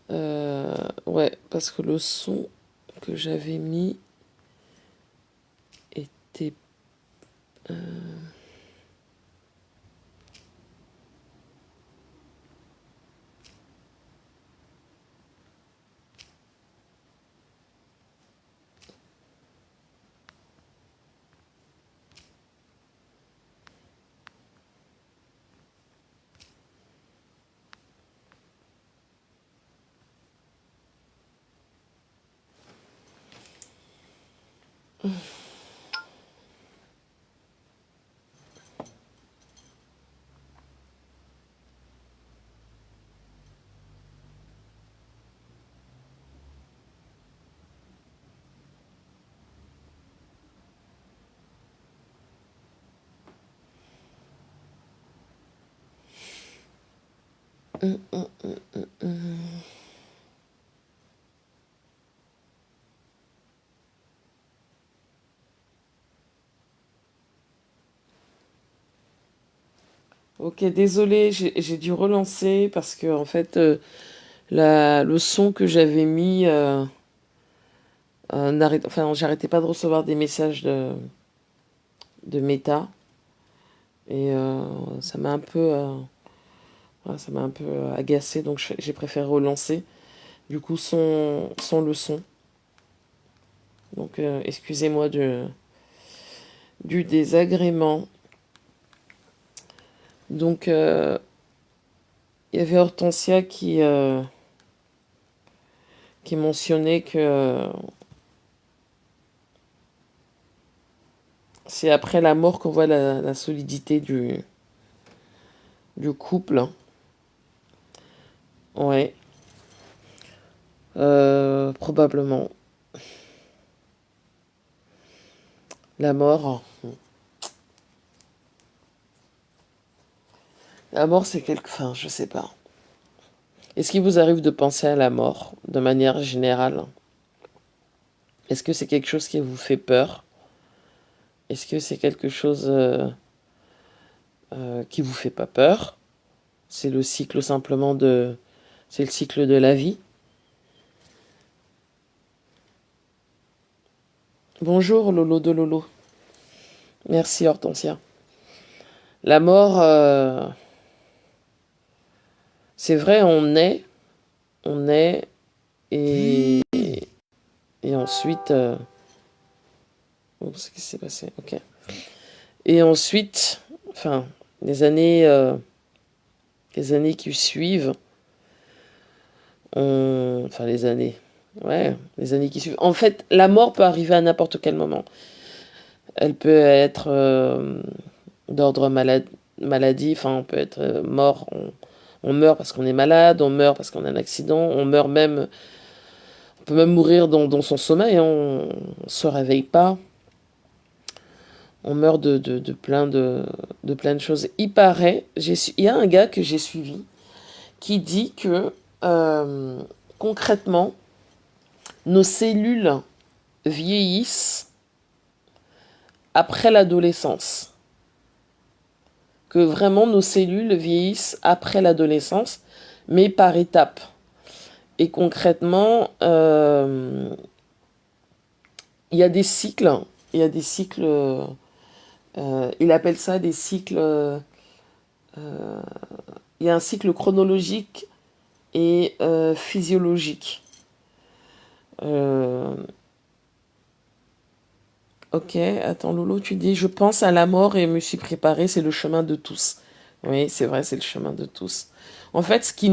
Ouais, parce que le son que j'avais mis était... Hum, hum, hum, hum, hum. Ok, désolé, j'ai dû relancer parce que en fait, le son que j'avais mis, enfin, j'arrêtais pas de recevoir des messages de Meta et ça m'a un peu, voilà, ça m'a un peu agacé, donc j'ai préféré relancer. Du coup, sans le son. Donc, excusez-moi du désagrément. Donc, il y avait Hortensia qui mentionnait que c'est après la mort qu'on voit la solidité du couple. Ouais, probablement. La mort. La mort, c'est quelque... Enfin, je sais pas. Est-ce qu'il vous arrive de penser à la mort de manière générale? Est-ce que c'est quelque chose qui vous fait peur? Est-ce que c'est quelque chose qui vous fait pas peur? C'est le cycle simplement de... C'est le cycle de la vie. Bonjour Lolo de Lolo. Merci Hortensia. La mort, c'est vrai, on est, et, et ensuite... oh, qu'est-ce qui s'est passé? Ok. Et ensuite, enfin, les années qui suivent, enfin les années, ouais, les années qui suivent. En fait, la mort peut arriver à n'importe quel moment. Elle peut être d'ordre maladie, enfin, on peut être mort, on meurt parce qu'on est malade, on meurt parce qu'on a un accident, on meurt même, on peut même mourir dans son sommeil, hein, on se réveille pas, on meurt de plein de choses. Il paraît, il y a un gars que j'ai suivi qui dit que euh, concrètement, nos cellules vieillissent après l'adolescence. Que vraiment nos cellules vieillissent après l'adolescence, mais par étapes. Et concrètement, il y a des cycles. Il y a des cycles. Il appelle ça des cycles. Il y a un cycle chronologique et physiologique. Euh, ok, attends, Lolo, tu dis, je pense à la mort et me suis préparée, c'est le chemin de tous. Oui, c'est vrai, c'est le chemin de tous. En fait, ce qui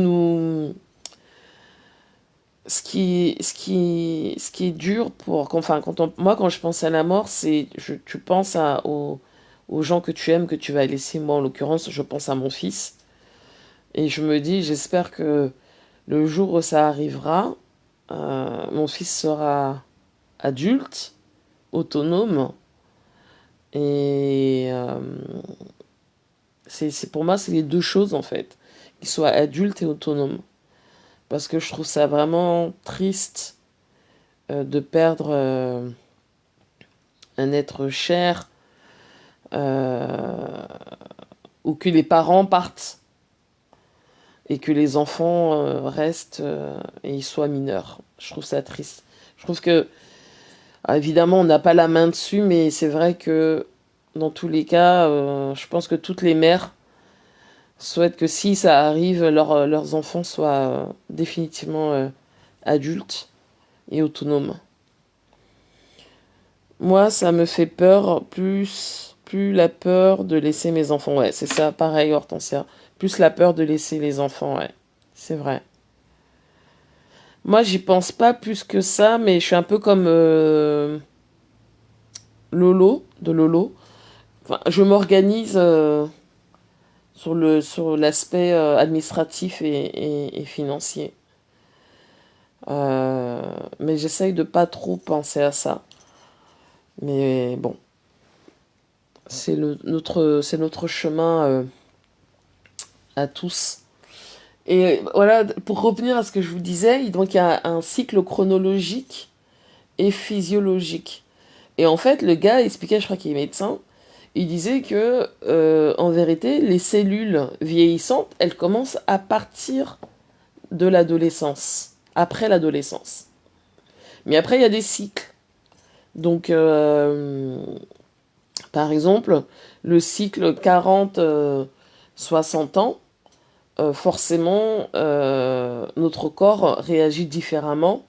est dur pour, enfin, moi, quand je pense à la mort, tu penses aux gens que tu aimes, que tu vas laisser. Moi, en l'occurrence, je pense à mon fils. Et je me dis, j'espère que le jour où ça arrivera, mon fils sera adulte, autonome. Et pour moi, c'est les deux choses, en fait. Qu'il soit adulte et autonome. Parce que je trouve ça vraiment triste de perdre un être cher ou que les parents partent et que les enfants restent et ils soient mineurs. Je trouve ça triste. Je trouve que, évidemment, on n'a pas la main dessus, mais c'est vrai que dans tous les cas, je pense que toutes les mères souhaitent que si ça arrive, leurs enfants soient définitivement adultes et autonomes. Moi, ça me fait peur, plus la peur de laisser mes enfants. Ouais, c'est ça, pareil, Hortensia. Plus la peur de laisser les enfants, ouais. C'est vrai. Moi, j'y pense pas plus que ça, mais je suis un peu comme Lolo, de Lolo. Enfin, je m'organise sur l'aspect administratif et financier. Mais j'essaye de pas trop penser à ça. Mais bon, c'est notre chemin à tous. Et voilà, pour revenir à ce que je vous disais, donc il y a un cycle chronologique et physiologique. Et en fait, le gars expliquait, je crois qu'il est médecin, il disait que, en vérité, les cellules vieillissantes, elles commencent à partir de l'adolescence, après l'adolescence. Mais après, il y a des cycles. Donc, par exemple, le cycle 40-60 ans, forcément, notre corps réagit différemment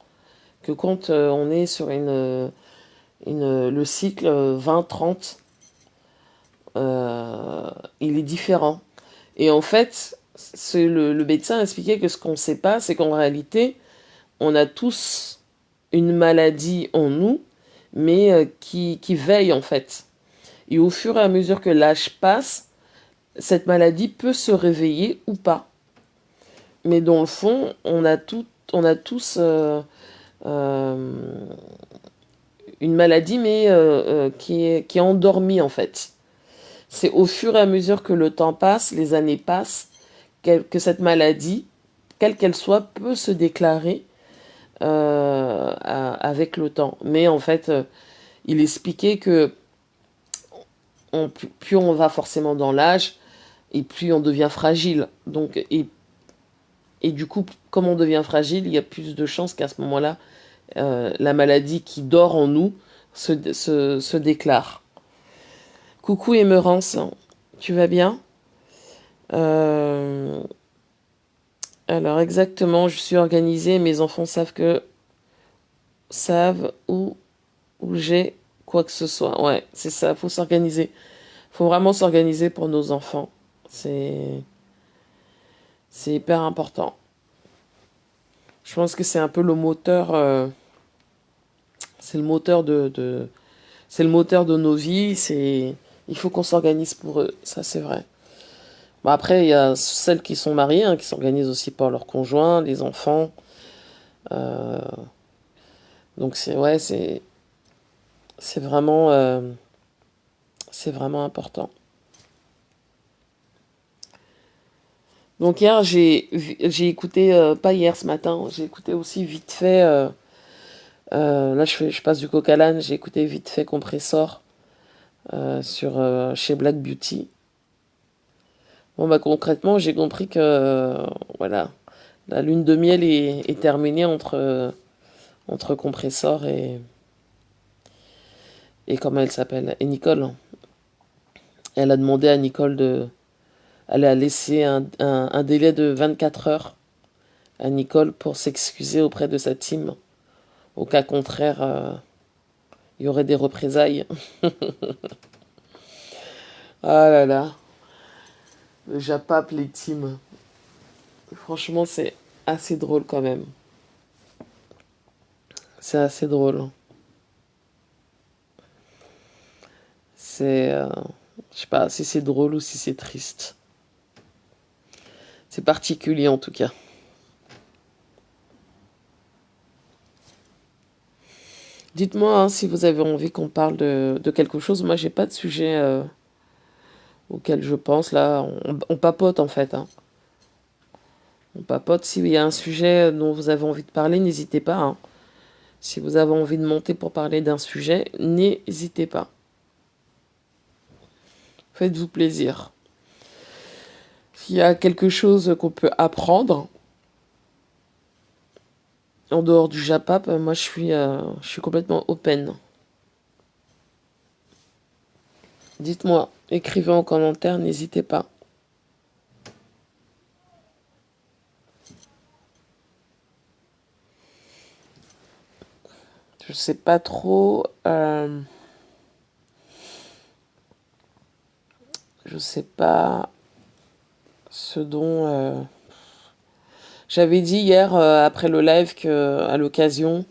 que quand on est sur le cycle 20-30. Il est différent. Et en fait, le médecin expliquait que ce qu'on ne sait pas, c'est qu'en réalité, on a tous une maladie en nous, mais qui veille en fait. Et au fur et à mesure que l'âge passe, cette maladie peut se réveiller ou pas. Mais dans le fond, on a tous euh, une maladie, mais qui est endormie en fait. C'est au fur et à mesure que le temps passe, les années passent, que cette maladie, quelle qu'elle soit, peut se déclarer avec le temps. Mais en fait, il expliquait que plus on va forcément dans l'âge, et plus on devient fragile. Donc, et du coup, comme on devient fragile, il y a plus de chances qu'à ce moment-là, la maladie qui dort en nous se déclare. Coucou Émerance, tu vas bien? Euh, alors exactement, je suis organisée, mes enfants savent où j'ai quoi que ce soit. Ouais, c'est ça, faut s'organiser. Faut vraiment s'organiser pour nos enfants. C'est c'est hyper important. Je pense que c'est un peu le moteur, c'est le moteur c'est le moteur de nos vies. Il faut qu'on s'organise pour eux. Ça, c'est vrai. Bon, après, il y a celles qui sont mariées, hein, qui s'organisent aussi pour leurs conjoints, les enfants. Euh, donc ouais, c'est vraiment, c'est vraiment important. Donc hier, j'ai écouté, pas hier, ce matin, j'ai écouté aussi vite fait, là je passe du coq à l'âne, j'ai écouté vite fait Compressor chez Black Beauty. Bon bah concrètement, j'ai compris que, voilà, la lune de miel est terminée entre Compressor et comment elle s'appelle, et Nicole. Elle a demandé à Nicole elle a laissé un délai de 24 heures à Nicole pour s'excuser auprès de sa team. Au cas contraire, il y aurait des représailles. Ah là là, le Japap, les teams. Franchement, c'est assez drôle quand même. C'est assez drôle. C'est, je sais pas si c'est drôle ou si c'est triste. C'est particulier en tout cas. Dites-moi hein, si vous avez envie qu'on parle de quelque chose. Moi, j'ai pas de sujet auquel je pense là. On papote en fait. Hein. On papote. S'il y a un sujet dont vous avez envie de parler, n'hésitez pas. Hein. Si vous avez envie de monter pour parler d'un sujet, n'hésitez pas. Faites-vous plaisir. S'il y a quelque chose qu'on peut apprendre en dehors du Japap, moi je suis complètement open. Dites-moi, écrivez en commentaire, n'hésitez pas. Je sais pas trop. Je sais pas ce dont. J'avais dit hier après le live que à l'occasion,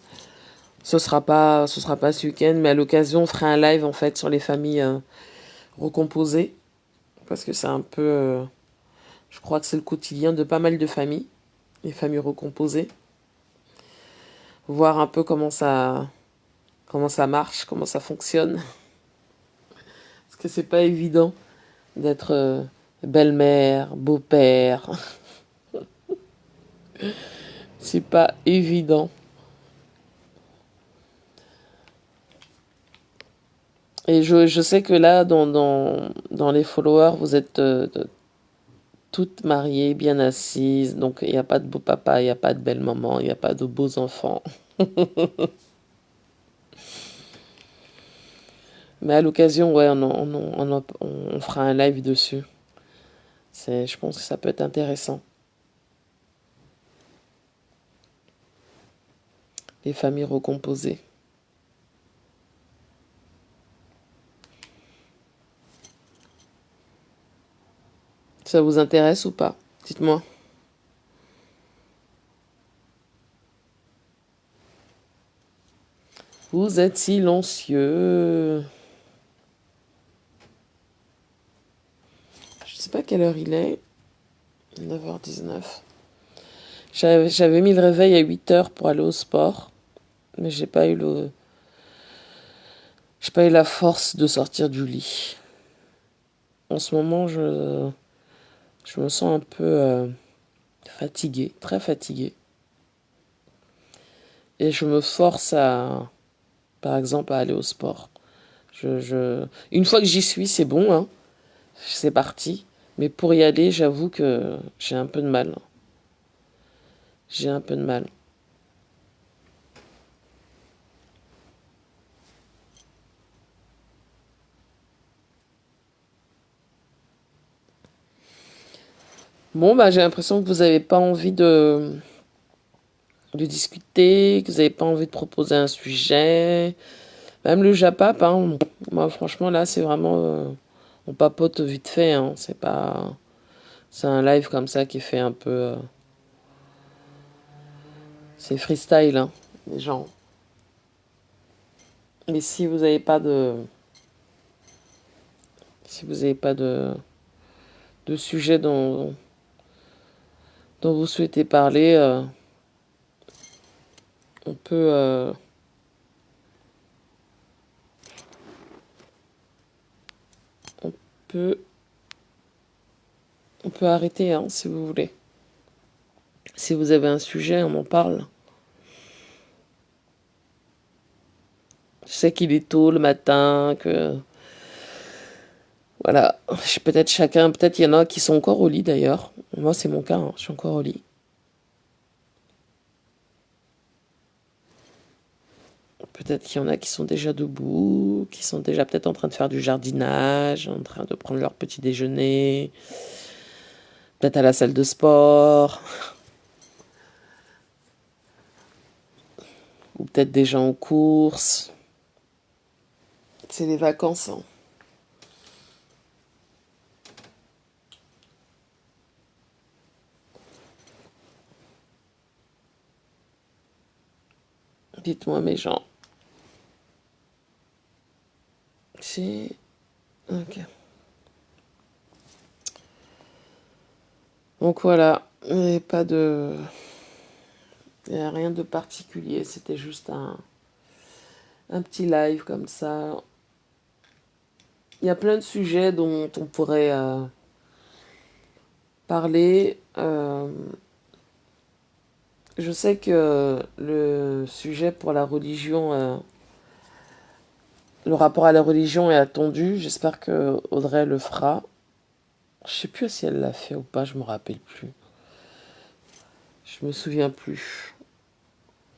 ce sera pas ce week-end, mais à l'occasion, on fera un live en fait sur les familles recomposées, parce que c'est un peu, je crois que c'est le quotidien de pas mal de familles, les familles recomposées. Voir un peu comment ça marche, comment ça fonctionne, parce que c'est pas évident d'être belle-mère, beau-père, c'est pas évident. Et je sais que là, dans les followers, vous êtes toutes mariées, bien assises. Donc, il n'y a pas de beau papa, il n'y a pas de belle maman, il n'y a pas de beaux enfants. Mais à l'occasion, ouais, on fera un live dessus. Je pense que ça peut être intéressant. Les familles recomposées. Ça vous intéresse ou pas? Dites-moi. Vous êtes silencieux. Je sais pas quelle heure il est. 9h19. J'avais mis le réveil à 8h pour aller au sport, mais j'ai pas eu la force de sortir du lit. En ce moment, je me sens un peu fatiguée, très fatiguée. Et je me force par exemple, à aller au sport. Une fois que j'y suis, c'est bon, hein, c'est parti. Mais pour y aller, j'avoue que j'ai un peu de mal. J'ai un peu de mal. Bon, bah, j'ai l'impression que vous n'avez pas envie de discuter, que vous n'avez pas envie de proposer un sujet. Même le Japap, hein, moi, franchement, là, c'est vraiment. On papote vite fait, hein, c'est pas. C'est un live comme ça qui fait un peu. C'est freestyle, hein, les gens. Mais si vous n'avez pas de. Si vous n'avez pas de sujet dont vous souhaitez parler, on peut. On peut. On peut arrêter, hein, si vous voulez. Si vous avez un sujet, on en parle. Je sais qu'il est tôt le matin, que voilà, peut-être il y en a qui sont encore au lit d'ailleurs. Moi c'est mon cas, hein, je suis encore au lit. Peut-être qu'il y en a qui sont déjà debout, qui sont déjà peut-être en train de faire du jardinage, en train de prendre leur petit déjeuner, peut-être à la salle de sport, ou peut-être déjà en course. C'est les vacances, hein. Dites-moi mes gens. C'est... Ok. Donc voilà, il n'y avait pas de... Il n'y a rien de particulier, c'était juste un petit live comme ça. Il y a plein de sujets dont on pourrait parler. Je sais que le sujet pour la religion, le rapport à la religion est attendu. J'espère que Audrey le fera. Je sais plus si elle l'a fait ou pas, je me rappelle plus. Je me souviens plus.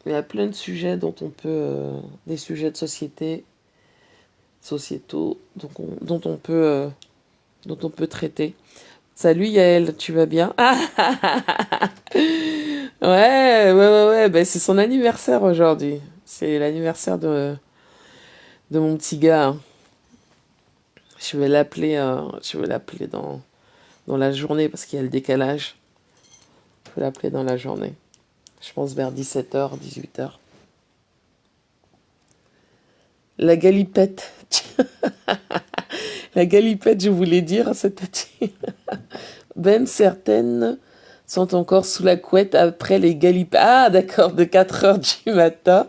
Il y a plein de sujets dont on peut... des sujets de société, sociétaux, dont on peut traiter. Salut Yael, tu vas bien? Ah, ouais. Ben, c'est son anniversaire aujourd'hui. C'est l'anniversaire de mon petit gars, hein. Je vais l'appeler dans la journée parce qu'il y a le décalage. Je vais l'appeler dans la journée. Je pense vers 17h, 18h. La galipette. La galipette, je voulais dire, c'est-à-dire. Ben, certaines sont encore sous la couette après les galipettes. Ah, d'accord, de 4h du matin.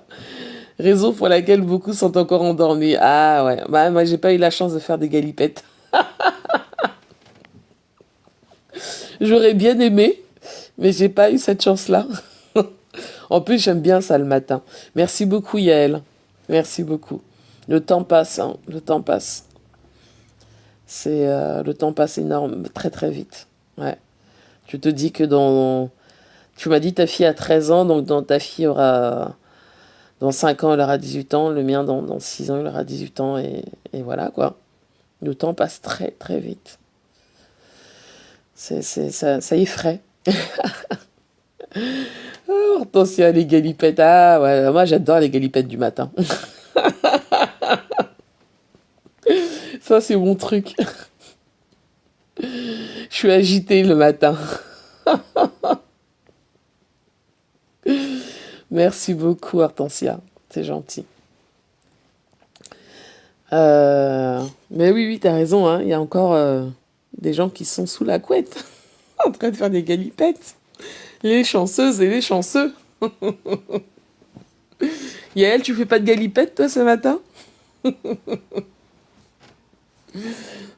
Raison pour laquelle beaucoup sont encore endormis. Ah, ouais. Bah, moi, j'ai pas eu la chance de faire des galipettes. J'aurais bien aimé, mais j'ai pas eu cette chance-là. En plus, j'aime bien ça le matin. Merci beaucoup, Yael. Merci beaucoup. Le temps passe, hein. Le temps passe. Le temps passe énorme, très très vite. Ouais. Tu te dis que tu m'as dit ta fille a 13 ans, donc ta fille aura, dans 5 ans, elle aura 18 ans. Le mien, dans 6 ans, il aura 18 ans. Et voilà, quoi. Le temps passe très très vite. Ça effraie. Oh, attention à les galipettes. Ah ouais, moi j'adore les galipettes du matin. Ça, c'est mon truc. Je suis agitée le matin. Merci beaucoup, Hortensia. C'est gentil. Mais oui, t'as raison, hein. Il y a encore des gens qui sont sous la couette, en train de faire des galipettes. Les chanceuses et les chanceux. Yael, tu fais pas de galipettes, toi, ce matin?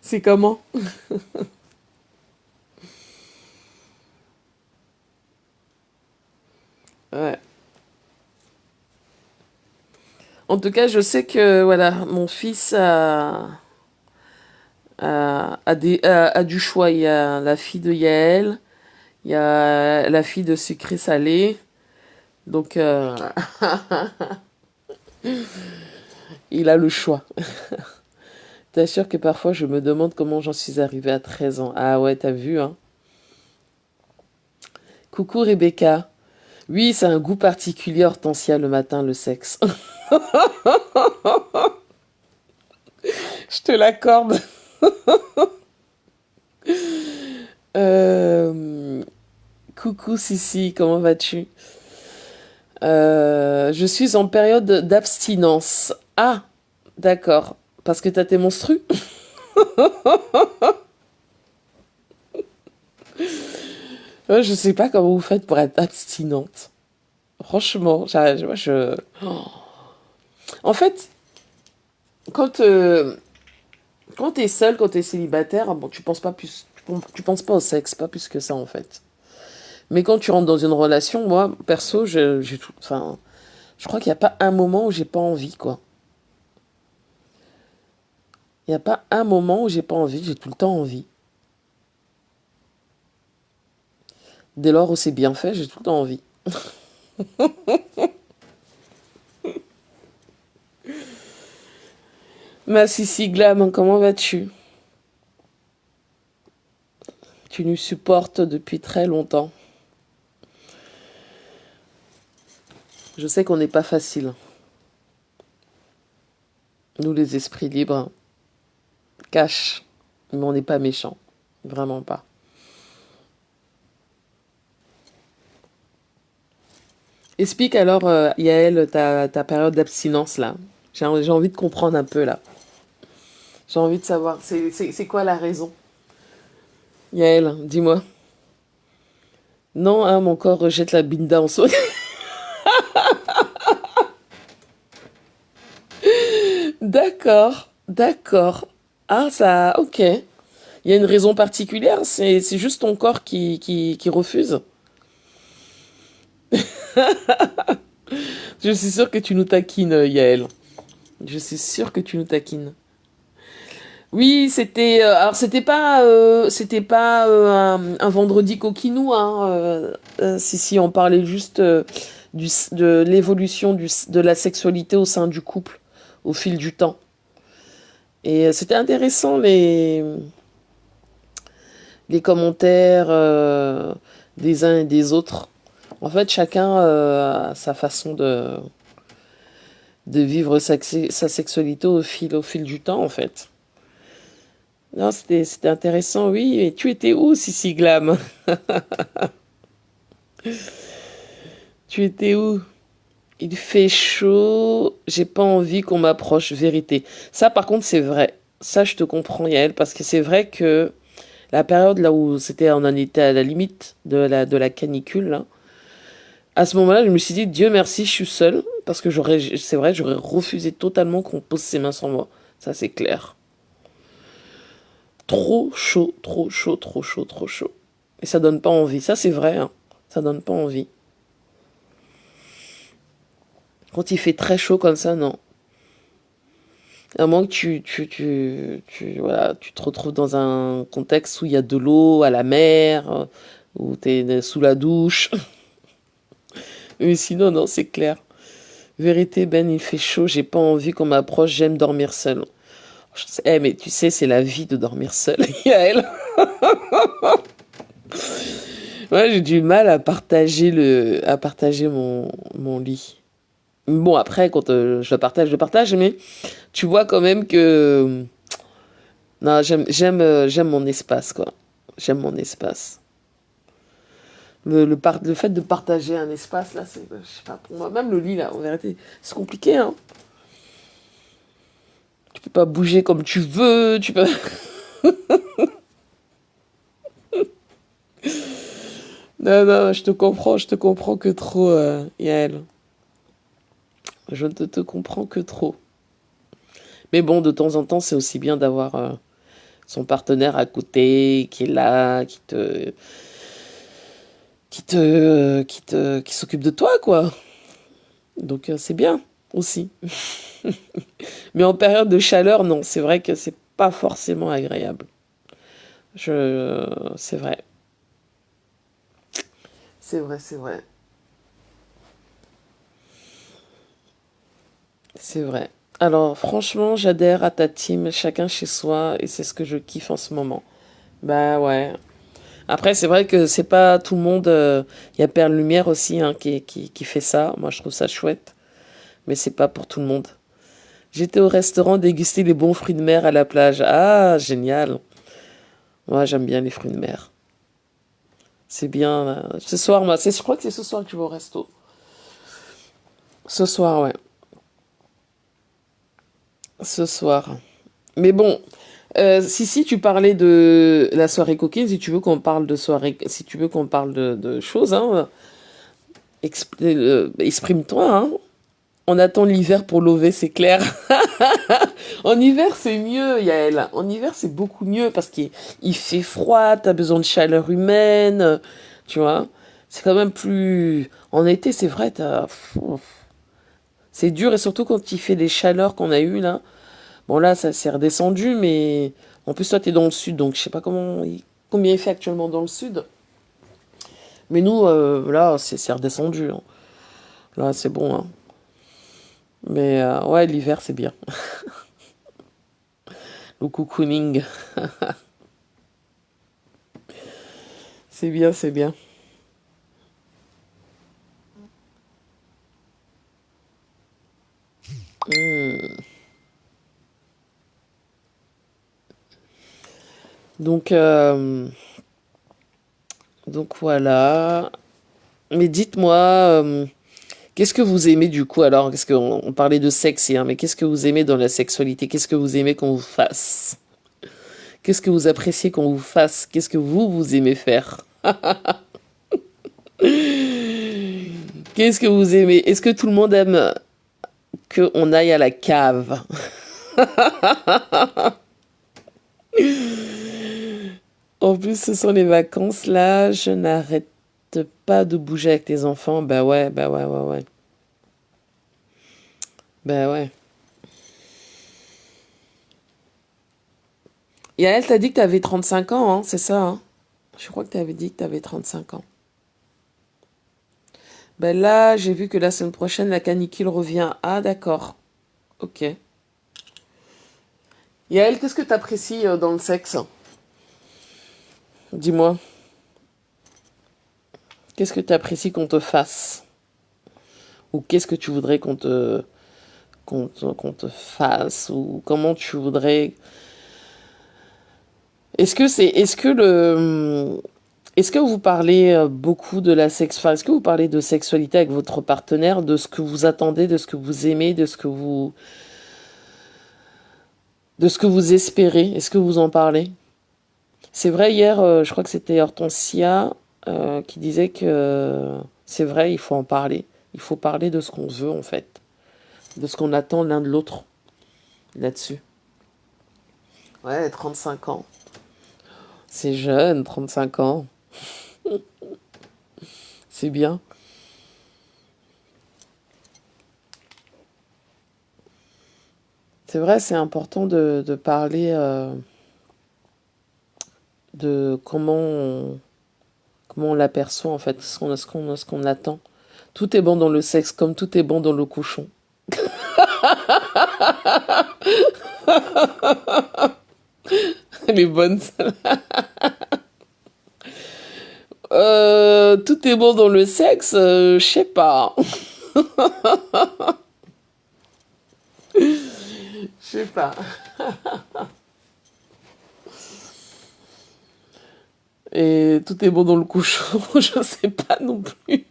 C'est comment? Ouais. En tout cas, je sais que, voilà, mon fils a du choix. Il y a la fille de Yael, il y a la fille de sucré salé. Donc, il a le choix. T'assures que parfois, je me demande comment j'en suis arrivée à 13 ans. Ah ouais, t'as vu, hein. Coucou Rebecca. Oui, c'est un goût particulier, Hortensia, le matin, le sexe. Je te l'accorde. Euh, Coucou Sissi, comment vas-tu? Je suis en période d'abstinence. Ah, d'accord. Parce que t'as tes menstrues? Ouais, je sais pas comment vous faites pour être abstinente. Franchement, moi, en fait, quand, euh, quand t'es seule, quand t'es célibataire, bon, tu penses pas plus, tu penses pas au sexe, pas plus que ça, en fait. Mais quand tu rentres dans une relation, moi, perso, j'ai tout, enfin, je crois qu'il n'y a pas un moment où j'ai pas envie, quoi. Il n'y a pas un moment où j'ai pas envie, j'ai tout le temps envie. Dès lors où c'est bien fait, j'ai tout le temps envie. Ma Sissi Glam, comment vas-tu? Tu nous supportes depuis très longtemps. Je sais qu'on n'est pas facile. Nous, les esprits libres, cash. Mais on n'est pas méchants. Vraiment pas. Explique alors, Yael, ta période d'abstinence, là. J'ai envie de comprendre un peu, là. J'ai envie de savoir, c'est quoi la raison? Yael, dis-moi. Non, hein, mon corps rejette la binda en soi. D'accord, d'accord. Ah, ça, ok. Il y a une raison particulière, c'est juste ton corps qui refuse. Je suis sûre que tu nous taquines, Yael. Je suis sûre que tu nous taquines. Oui, c'était alors c'était pas un vendredi coquinou hein, si si on parlait juste de l'évolution de la sexualité au sein du couple au fil du temps. Et c'était intéressant les commentaires des uns et des autres. En fait, chacun a sa façon de vivre sa sexualité au fil du temps, en fait. Non, c'était intéressant, oui. Et tu étais où, Sissi Glam? Tu étais où? Il fait chaud, j'ai pas envie qu'on m'approche, vérité. Ça, par contre, c'est vrai. Ça, je te comprends, Yael, parce que c'est vrai que la période là où on en était à la limite de la canicule, là, à ce moment-là, je me suis dit, Dieu merci, je suis seule, parce que c'est vrai, j'aurais refusé totalement qu'on pose ses mains sur moi. Ça, c'est clair. Trop chaud, trop chaud, trop chaud, trop chaud. Et ça donne pas envie. Ça, c'est vrai, hein. Ça donne pas envie. Quand il fait très chaud comme ça, non. À moins que voilà, tu te retrouves dans un contexte où il y a de l'eau à la mer, où tu es sous la douche. Mais sinon, non, c'est clair. Vérité, Ben, il fait chaud, j'ai pas envie qu'on m'approche, j'aime dormir seul. Mais tu sais, c'est la vie de dormir seul, Yael. Ouais, j'ai du mal à partager mon lit. Bon, après, quand je le partage, mais tu vois quand même que non, j'aime mon espace, quoi. J'aime mon espace. Le fait de partager un espace, là, c'est, je sais pas, pour moi, même le lit, là, en vérité, c'est compliqué, hein. Tu peux pas bouger comme tu veux, tu peux... Non, non, je te comprends que trop, Yael. Je ne te comprends que trop. Mais bon, de temps en temps, c'est aussi bien d'avoir son partenaire à côté, qui est là, qui s'occupe de toi, quoi. Donc c'est bien aussi. Mais en période de chaleur, non, c'est vrai que c'est pas forcément agréable. C'est vrai. C'est vrai, c'est vrai. C'est vrai. Alors franchement, j'adhère à ta team, chacun chez soi, et c'est ce que je kiffe en ce moment. Bah ouais. Après, c'est vrai que c'est pas tout le monde. Il y a Perle Lumière aussi hein, qui fait ça. Moi, je trouve ça chouette. Mais c'est pas pour tout le monde. J'étais au restaurant déguster les bons fruits de mer à la plage. Ah, génial. Moi, j'aime bien les fruits de mer. C'est bien. Ce soir, je crois que c'est ce soir que tu vas au resto. Ce soir, ouais. Ce soir. Mais bon, si tu parlais de la soirée coquine, si tu veux qu'on parle de soirée, si tu veux qu'on parle de choses, hein, exprime-toi, hein. On attend l'hiver pour lover, c'est clair. En hiver, c'est mieux, Yael. En hiver, c'est beaucoup mieux parce qu'il fait froid, t'as besoin de chaleur humaine, tu vois. C'est quand même plus... En été, c'est vrai, c'est dur et surtout quand il fait les chaleurs qu'on a eues là. Bon là, ça s'est redescendu, mais en plus toi, t'es dans le sud, donc je sais pas combien il fait actuellement dans le sud. Mais nous, là, c'est redescendu, hein. Là, c'est bon, hein. Mais ouais, l'hiver, c'est bien. Le cocooning, c'est bien, c'est bien. Hmm. Donc, euh, donc voilà. Mais dites-moi, qu'est-ce que vous aimez du coup alors? Qu'est-ce qu'on on parlait de sexe hier, mais qu'est-ce que vous aimez dans la sexualité? Qu'est-ce que vous aimez qu'on vous fasse? Qu'est-ce que vous appréciez qu'on vous fasse? Qu'est-ce que vous aimez faire? Qu'est-ce que vous aimez? Est-ce que tout le monde aime qu'on aille à la cave? En plus, ce sont les vacances là, je n'arrête pas de bouger avec les enfants. Bah ouais, ouais, ouais. Bah ouais. Et elle t'a dit que t'avais 35 ans, hein, c'est ça, hein? Je crois que t'avais dit que t'avais 35 ans. Ben là, j'ai vu que la semaine prochaine, la canicule revient. Ah, d'accord. Ok. Yael, qu'est-ce que t'apprécies dans le sexe? Dis-moi. Qu'est-ce que t'apprécies qu'on te fasse? Ou qu'est-ce que tu voudrais qu'on te fasse? Ou comment tu voudrais... Est-ce que vous parlez beaucoup de la sexe, enfin, est-ce que vous parlez de sexualité avec votre partenaire, de ce que vous attendez, de ce que vous aimez, de ce que vous espérez? Est-ce que vous en parlez? C'est vrai, hier, je crois que c'était Hortensia qui disait que c'est vrai, il faut en parler. Il faut parler de ce qu'on veut, en fait, de ce qu'on attend l'un de l'autre là-dessus. Ouais, 35 ans. C'est jeune, 35 ans. C'est bien. C'est vrai, c'est important de parler de comment on l'aperçoit, en fait, ce qu'on attend. Tout est bon dans le sexe, comme tout est bon dans le couchon. Elle est bonne, celle-là. Tout est bon dans le sexe, je sais pas. Je sais pas. Et tout est bon dans le couchon, je sais pas non plus.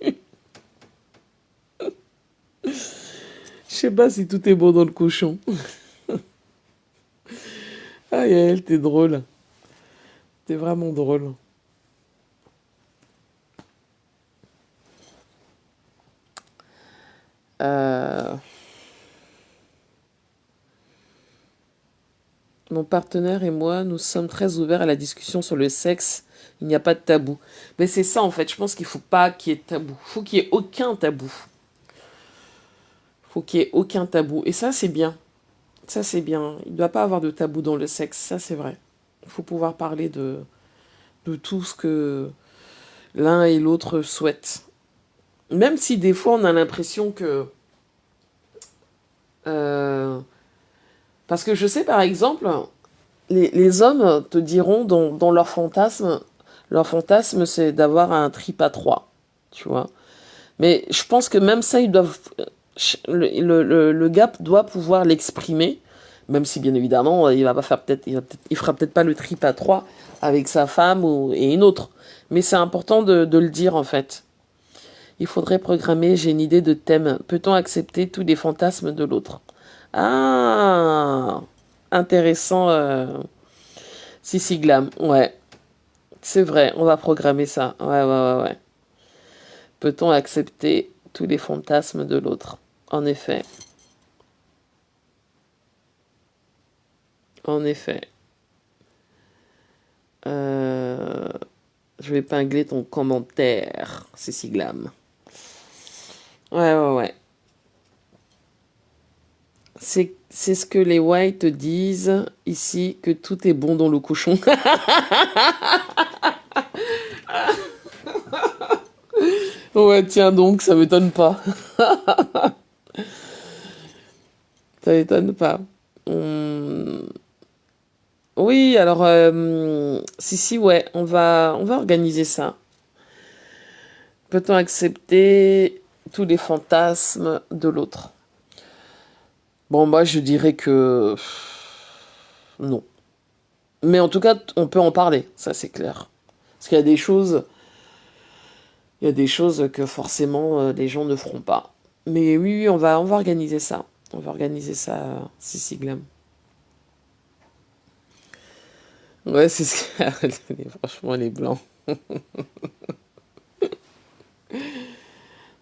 Je sais pas si tout est bon dans le cochon. Ah, Yael, t'es drôle. T'es vraiment drôle. Euh, Mon partenaire et moi, nous sommes très ouverts à la discussion sur le sexe. Il n'y a pas de tabou. Mais c'est ça, en fait. Je pense qu'il faut pas qu'il y ait de tabou. Il faut qu'il y ait aucun tabou. Il faut qu'il y ait aucun tabou. Et ça, c'est bien. Ça, c'est bien. Il ne doit pas avoir de tabou dans le sexe. Ça, c'est vrai. Il faut pouvoir parler de tout ce que l'un et l'autre souhaitent. Même si des fois, on a l'impression que... euh, parce que je sais, par exemple, les hommes te diront dans leur fantasme, c'est d'avoir un trip à trois, tu vois. Mais je pense que même ça, ils doivent, le gars doit pouvoir l'exprimer, même si bien évidemment, il va pas faire il fera peut-être pas le trip à trois avec sa femme et une autre. Mais c'est important de le dire en fait. Il faudrait programmer, j'ai une idée de thème. Peut-on accepter tous les fantasmes de l'autre? Ah, intéressant, Sissi Glam. Ouais, c'est vrai, on va programmer ça. Ouais, ouais, ouais, ouais. Peut-on accepter tous les fantasmes de l'autre? En effet, en effet. Euh, je vais épingler ton commentaire, Sissi Glam. Ouais, ouais, ouais. C'est ce que les whites disent ici, que tout est bon dans le cochon. Ouais, tiens donc, ça m'étonne pas. Ça m'étonne pas. Hum, Oui, alors, si, ouais, on va organiser ça. Peut-on accepter tous les fantasmes de l'autre? Bon, moi, je dirais que non. Mais en tout cas, on peut en parler, ça c'est clair. Parce il y a des choses que forcément les gens ne feront pas. Mais oui, oui, on va organiser ça. On va organiser ça, Sissi Glam. Ouais, c'est ce que... Franchement, les blancs.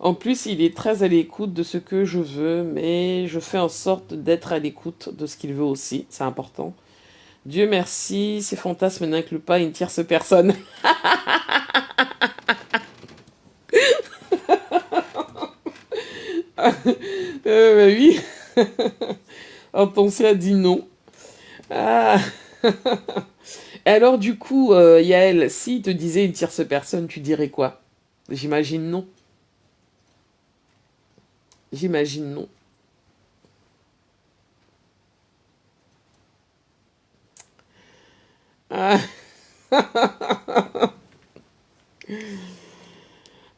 En plus, il est très à l'écoute de ce que je veux, mais je fais en sorte d'être à l'écoute de ce qu'il veut aussi. C'est important. Dieu merci, ces fantasmes n'incluent pas une tierce personne. Oui. Attention a dit non. Ah. Et alors, du coup, Yael, si te disait une tierce personne, tu dirais quoi? J'imagine non. J'imagine non. Ah,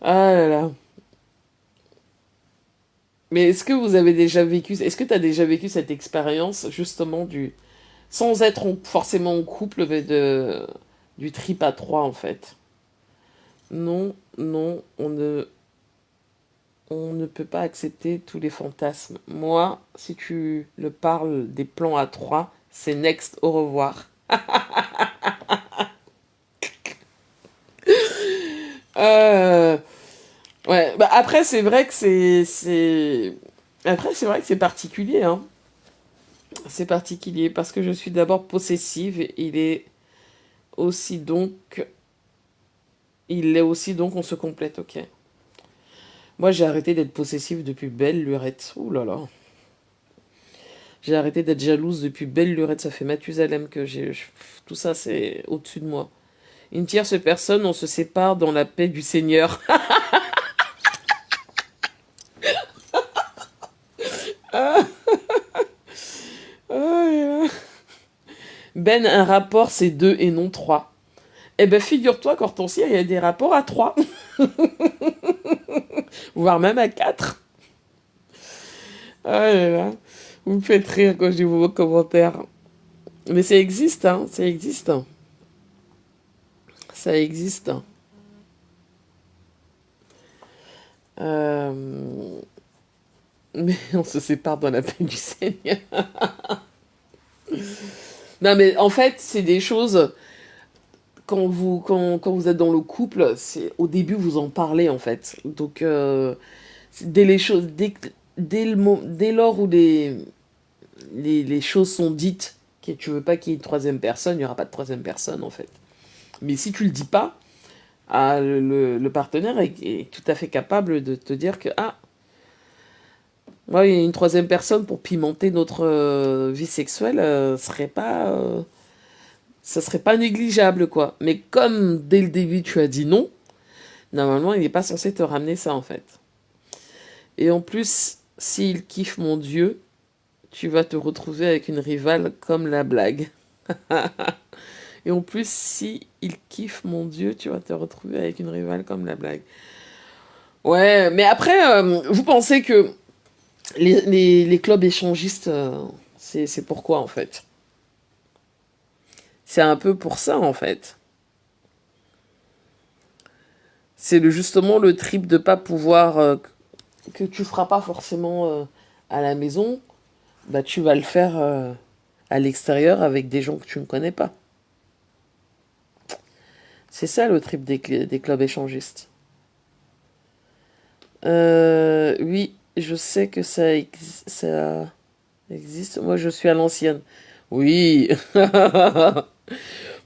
ah là là. Mais est-ce que vous avez déjà vécu, est-ce que tu as déjà vécu cette expérience justement du, sans être forcément en couple, mais du trip à trois en fait? Non, non, on ne peut pas accepter tous les fantasmes. Moi, si tu le parles des plans à trois, c'est next, au revoir. Euh, ouais, bah après c'est vrai que après c'est vrai que c'est particulier, hein. C'est particulier parce que je suis d'abord possessive et aussi donc il est aussi donc on se complète, ok. Moi j'ai arrêté d'être possessive depuis belle lurette. Ouh là là. J'ai arrêté d'être jalouse depuis belle lurette. Ça fait Mathusalem que tout ça c'est au-dessus de moi. Une tierce personne, on se sépare dans la paix du Seigneur. Ben, un rapport c'est deux et non trois. Eh ben figure-toi qu'Hortensia, il y a des rapports à trois, voire même à quatre. Ah là là. Vous me faites rire quand je dis vos commentaires. Mais ça existe, hein, ça existe. Ça existe. Euh, Mais on se sépare dans la paix du Seigneur. Non, mais en fait, c'est des choses. Quand vous êtes dans le couple, c'est au début vous en parlez en fait. Donc dès les choses, dès lors où les choses sont dites, que tu veux pas qu'il y ait une troisième personne, il n'y aura pas de troisième personne en fait. Mais si tu le dis pas, le partenaire est tout à fait capable de te dire que ah, ouais, il y a une troisième personne pour pimenter notre vie sexuelle, ça serait pas négligeable quoi. Mais comme dès le début tu as dit non, normalement il n'est pas censé te ramener ça en fait. Et en plus, s'il kiffe mon Dieu, tu vas te retrouver avec une rivale comme la blague. Et en plus, si il kiffe mon Dieu, tu vas te retrouver avec une rivale comme la blague. Ouais, mais après, vous pensez que les clubs échangistes, c'est pourquoi en fait? C'est un peu pour ça en fait. C'est justement le trip de pas pouvoir, que tu feras pas forcément à la maison, bah tu vas le faire à l'extérieur avec des gens que tu ne connais pas. C'est ça le trip des clubs échangistes. Oui, je sais que ça existe. Moi, je suis à l'ancienne. Oui.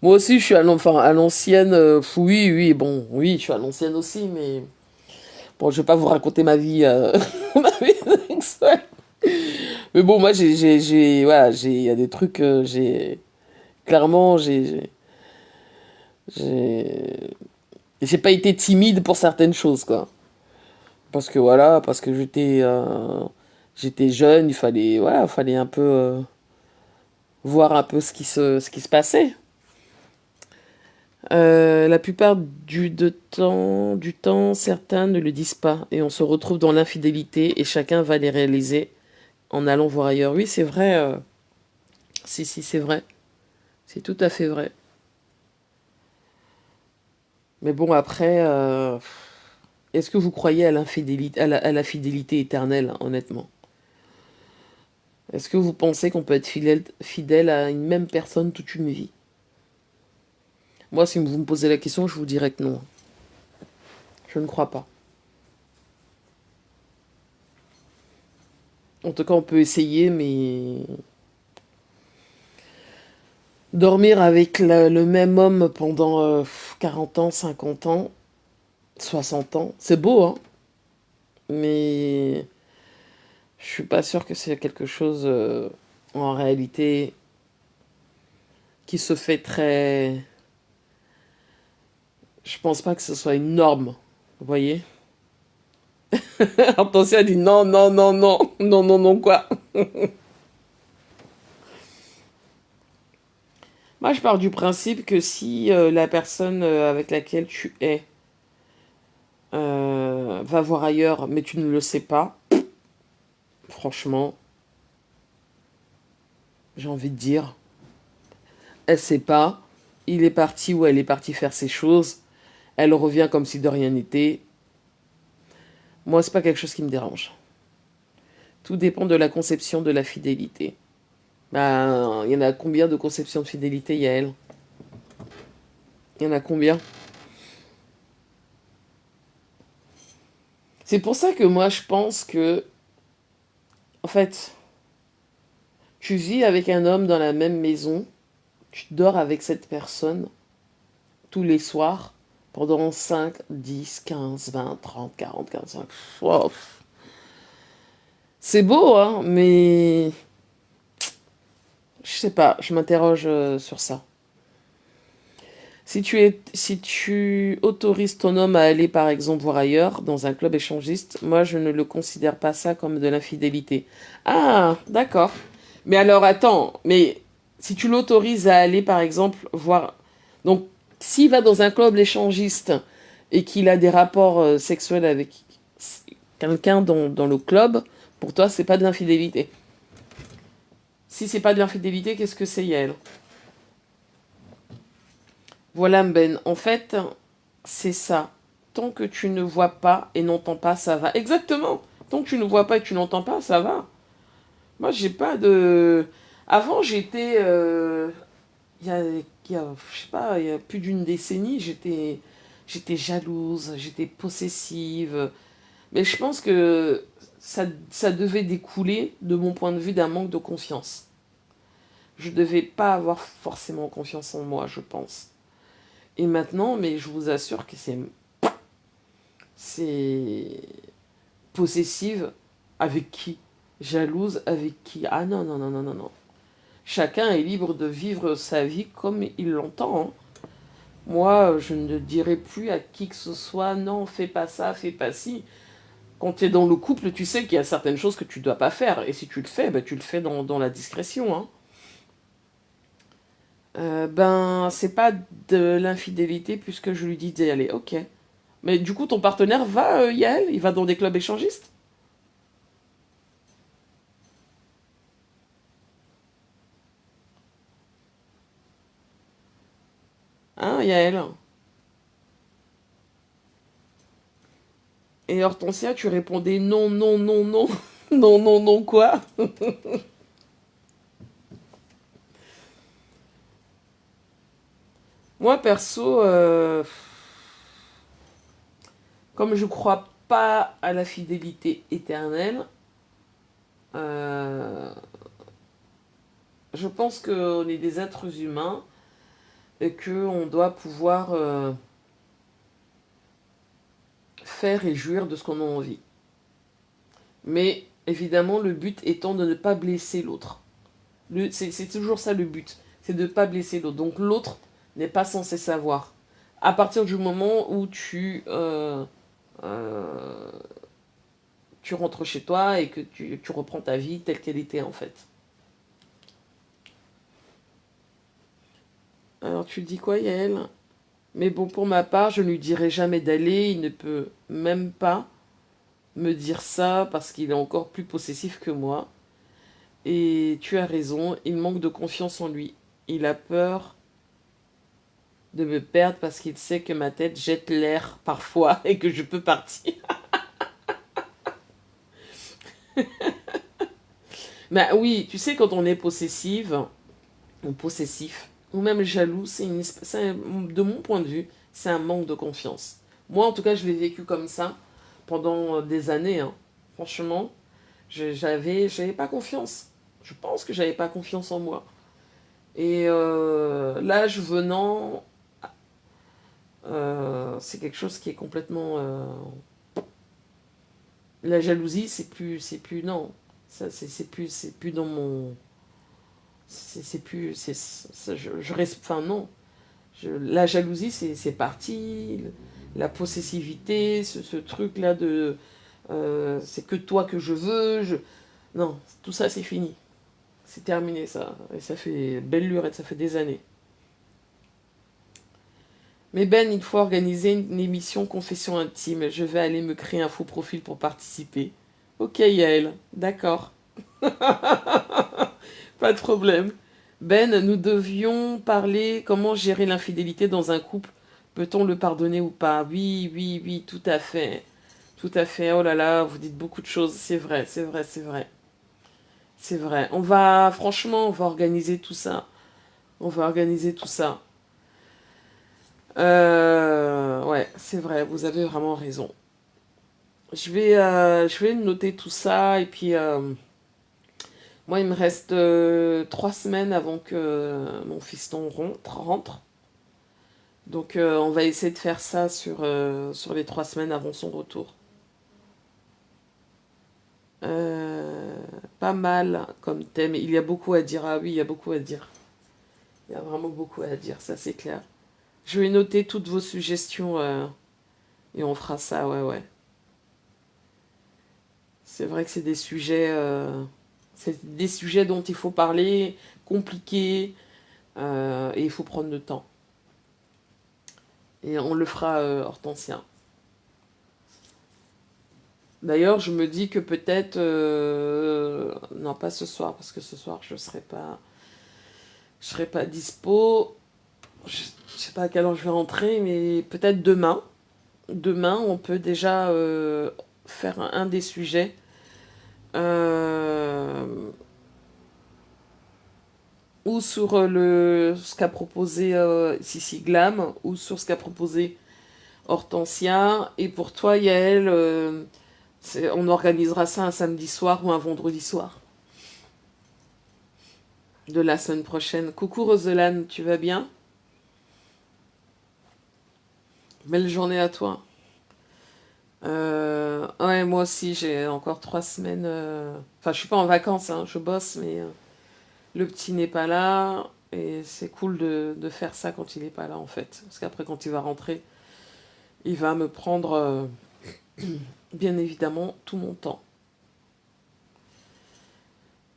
Moi aussi, je suis à l'ancienne. Oui, oui, bon, oui, je suis à l'ancienne aussi, mais bon, je vais pas vous raconter ma vie, ma vie sexuelle. Mais bon, moi, voilà, il y a des trucs, clairement, j'ai, j'ai pas été timide pour certaines choses, quoi. Parce que voilà, parce que j'étais jeune, voilà, il fallait un peu voir un peu ce qui se passait. La plupart du temps, certains ne le disent pas et on se retrouve dans l'infidélité et chacun va les réaliser en allant voir ailleurs. Oui, c'est vrai. Si, si, c'est vrai. C'est tout à fait vrai. Mais bon, après, est-ce que vous croyez à l'infidélité, à la fidélité éternelle, honnêtement? Est-ce que vous pensez qu'on peut être fidèle à une même personne toute une vie? Moi, si vous me posez la question, je vous dirais que non. Je ne crois pas. En tout cas, on peut essayer, mais dormir avec le même homme pendant 40 ans, 50 ans, 60 ans, c'est beau, hein? Mais je suis pas sûre que c'est quelque chose en réalité qui se fait très... Je pense pas que ce soit une norme, vous voyez. Attention, elle dit non, non, non, non, non, non, non, quoi. Moi, je pars du principe que si la personne avec laquelle tu es va voir ailleurs, mais tu ne le sais pas, franchement, j'ai envie de dire, elle sait pas, il est parti ou elle est partie faire ses choses, elle revient comme si de rien n'était. Moi, c'est pas quelque chose qui me dérange. Tout dépend de la conception de la fidélité. Ben, il y en a combien de conceptions de fidélité, Yael? Il y en a combien? C'est pour ça que moi, je pense que, en fait, tu vis avec un homme dans la même maison, tu dors avec cette personne tous les soirs pendant 5, 10, 15, 20, 30, 40, 45. Wow. C'est beau, hein, mais je sais pas, je m'interroge sur ça. Si tu autorises ton homme à aller, par exemple, voir ailleurs, dans un club échangiste, moi, je ne le considère pas ça comme de l'infidélité. Ah, d'accord. Mais alors, attends, mais si tu l'autorises à aller, par exemple, voir... Donc, s'il va dans un club échangiste et qu'il a des rapports sexuels avec quelqu'un dans le club, pour toi, c'est pas de l'infidélité. Si c'est pas de l'infidélité, qu'est-ce que c'est, Yael? Voilà, Ben. En fait, c'est ça. Tant que tu ne vois pas et n'entends pas, ça va. Exactement. Tant que tu ne vois pas et tu n'entends pas, ça va. Moi, j'ai pas de... Avant, j'étais... je sais pas, il y a plus d'une décennie, j'étais jalouse, j'étais possessive. Mais je pense que ça devait découler, de mon point de vue, d'un manque de confiance. Je devais pas avoir forcément confiance en moi, je pense. Et maintenant, mais je vous assure que c'est possessive avec qui? Jalouse avec qui? Ah non, non, non, non, non, non. Chacun est libre de vivre sa vie comme il l'entend, hein. Moi, je ne dirai plus à qui que ce soit, non, fais pas ça, fais pas ci. Quand tu es dans le couple, tu sais qu'il y a certaines choses que tu dois pas faire. Et si tu le fais, ben, tu le fais dans la discrétion, hein. Ben, c'est pas de l'infidélité puisque je lui dis d'y aller. Ok. Mais du coup, ton partenaire va, Yael? Il va dans des clubs échangistes? Hein, Yael? Et Hortensia, tu répondais non, non, non, non. Non, non, non, quoi? Moi, perso, comme je crois pas à la fidélité éternelle, euh, je pense qu'on est des êtres humains et qu'on doit pouvoir faire et jouir de ce qu'on a envie. Mais évidemment, le but étant de ne pas blesser l'autre. C'est toujours ça le but, c'est de ne pas blesser l'autre. Donc l'autre n'est pas censé savoir. À partir du moment où euh, tu rentres chez toi et que tu reprends ta vie telle qu'elle était en fait. Alors tu dis quoi, Yael? Mais bon, pour ma part, je ne lui dirai jamais d'aller. Il ne peut même pas me dire ça parce qu'il est encore plus possessif que moi. Et tu as raison, il manque de confiance en lui. Il a peur de me perdre parce qu'il sait que ma tête jette l'air parfois et que je peux partir. Mais oui, tu sais, quand on est possessive, ou possessif, ou même jaloux, de mon point de vue, c'est un manque de confiance. Moi, en tout cas, je l'ai vécu comme ça pendant des années, hein. Franchement, j'avais pas confiance. Je pense que j'avais pas confiance en moi. Et l'âge venant, c'est quelque chose qui est complètement... la jalousie, c'est plus... Non. Ça, c'est plus dans mon... C'est plus, je reste, enfin non, la jalousie c'est parti, la possessivité, ce truc là de, c'est que toi que je veux, non, tout ça c'est fini, c'est terminé ça, et ça fait belle lurette, ça fait des années. Mais Ben, il faut organiser une émission confession intime. Je vais aller me créer un faux profil pour participer. Ok Yael, d'accord. Pas de problème. Ben, nous devions parler comment gérer l'infidélité dans un couple. Peut-on le pardonner ou pas? Oui, oui, oui, tout à fait. Tout à fait. Oh là là, vous dites beaucoup de choses. C'est vrai, c'est vrai, c'est vrai. C'est vrai. Franchement, on va organiser tout ça. On va organiser tout ça. Ouais, c'est vrai, vous avez vraiment raison. Je vais noter tout ça et puis moi, il me reste 3 semaines avant que mon fiston rentre. Donc, on va essayer de faire ça sur les 3 semaines avant son retour. Euh, Pas mal comme thème. Il y a beaucoup à dire. Ah oui, il y a beaucoup à dire. Il y a vraiment beaucoup à dire, ça c'est clair. Je vais noter toutes vos suggestions et on fera ça, ouais, ouais. C'est vrai que c'est des sujets dont il faut parler, compliqués, et il faut prendre le temps. Et on le fera, Hortensia. D'ailleurs, je me dis que peut-être, non pas ce soir, parce que ce soir je serai pas dispo. Je sais pas à quelle heure je vais rentrer, mais peut-être demain. Demain, on peut déjà faire un des sujets. Euh, ou sur ce qu'a proposé Sissi Glam, ou sur ce qu'a proposé Hortensia. Et pour toi, Yael, on organisera ça un samedi soir ou un vendredi soir de la semaine prochaine. Coucou Roselane, tu vas bien? Belle journée à toi. Ouais, moi aussi, j'ai encore 3 semaines. Enfin, je suis pas en vacances, hein, je bosse, mais le petit n'est pas là. Et c'est cool de faire ça quand il n'est pas là, en fait. Parce qu'après, quand il va rentrer, il va me prendre, bien évidemment, tout mon temps.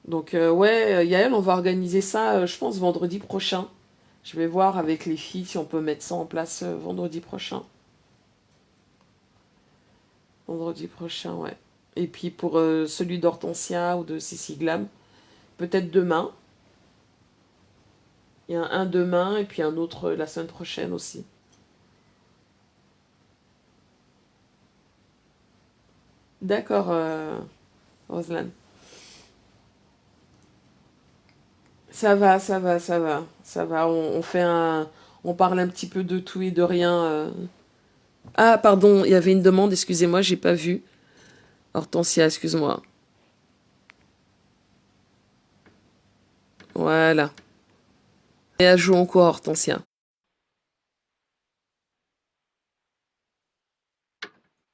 Donc, ouais, Yael, on va organiser ça, je pense, vendredi prochain. Je vais voir avec les filles si on peut mettre ça en place vendredi prochain. Vendredi prochain, ouais. Et puis pour celui d'Hortensia ou de Sissi Glam, peut-être demain. Il y a un demain et puis un autre la semaine prochaine aussi. D'accord, Roselyne. Ça va, ça va, ça va. Ça va, on fait un... On parle un petit peu de tout et de rien. Ah, pardon, il y avait une demande, excusez-moi, j'ai pas vu. Hortensia, excuse-moi. Voilà. Et à jouer encore, Hortensia.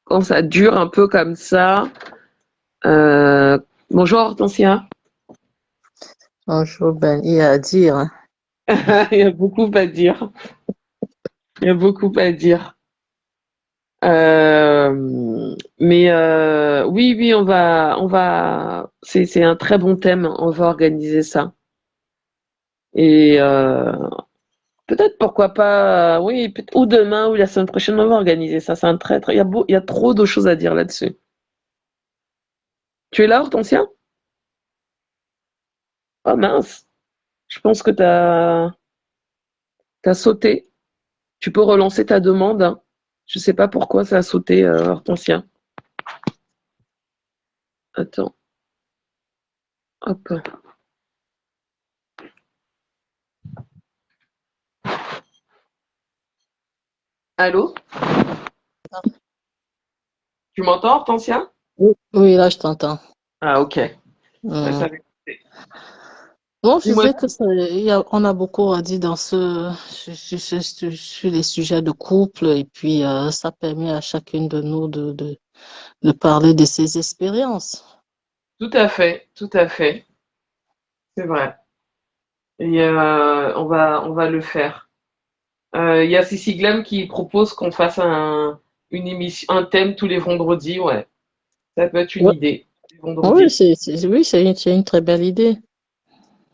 Quand ça dure un peu comme ça. euh, Bonjour, Hortensia. Bonjour, Ben. Il y a à dire, hein. Il y a beaucoup à dire. Il y a beaucoup à dire. Mais oui, oui, c'est un très bon thème. On va organiser ça. Et peut-être pourquoi pas, oui, ou demain ou la semaine prochaine, on va organiser ça. C'est un il y a trop de choses à dire là-dessus. Tu es là, Hortensia? Oh mince, je pense que t'as sauté. Tu peux relancer ta demande, hein. Je sais pas pourquoi ça a sauté, Hortensia. Attends, hop. Allô? Tu m'entends, Hortensia? Oui, oui, là, je t'entends. Ah, ok. Ouais, Hmm. ça... Bon, je Dis-moi. disais que on a beaucoup à dire dans sur les sujets de couple et puis ça permet à chacune de nous de parler de ses expériences. Tout à fait, tout à fait. C'est vrai. Et on va le faire. Il y a Cécile Glam qui propose qu'on fasse une émission, un thème tous les vendredis, ouais. Ça peut être une Ouais. idée. Les Oui, vendredis. oui, c'est une très belle idée.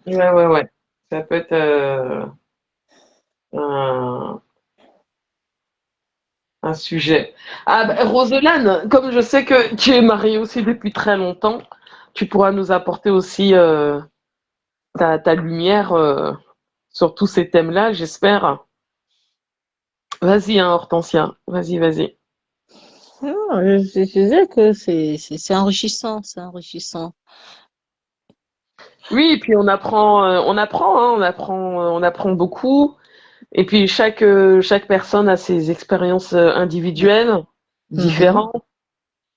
Ouais, ouais, ouais. Ça peut être un, un sujet. Ah, bah, Roselane, comme je sais que tu es mariée aussi depuis très longtemps, tu pourras nous apporter aussi ta lumière sur tous ces thèmes-là, j'espère. Vas-y, hein, Hortensia. Vas-y, vas-y. Non, je disais que c'est enrichissant, c'est enrichissant. Oui, et puis on apprend, hein, on apprend beaucoup. Et puis chaque personne a ses expériences individuelles, Mhm, différentes.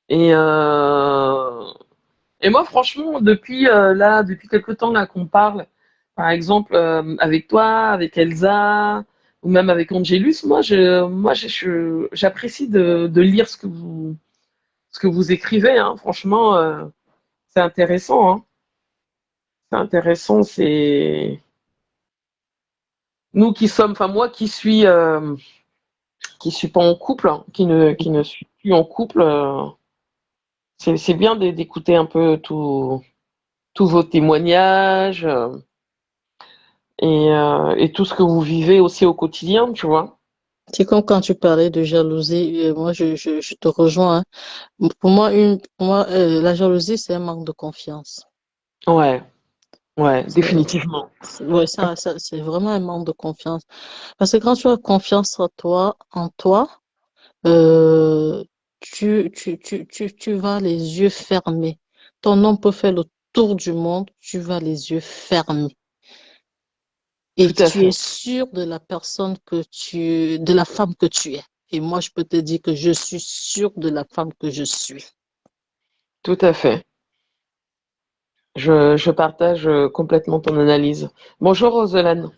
Et, euh, et moi, franchement, depuis quelque temps là qu'on parle, par exemple avec toi, avec Elsa, ou même avec Angelus, j'apprécie de lire ce que vous écrivez. Hein. Franchement, c'est intéressant. Hein. C'est intéressant. C'est nous qui sommes, enfin moi qui suis pas en couple, hein, qui ne suis plus en couple. C'est bien d'écouter un peu tous vos témoignages et tout ce que vous vivez aussi au quotidien, tu vois. c'est comme quand tu parlais de jalousie, moi je te rejoins, hein. Pour moi la jalousie, c'est un manque de confiance. Ouais, ouais, C'est, définitivement. ouais, c'est vraiment un manque de confiance. Parce que quand tu as confiance en toi, euh, tu vas les yeux fermés. Ton homme peut faire le tour du monde, tu vas les yeux fermés. Et Tout à tu es fait, sûr de la de la femme que tu es. Et moi, je peux te dire que je suis sûre de la femme que je suis. tout à fait. Je partage complètement ton analyse. Bonjour Roselane.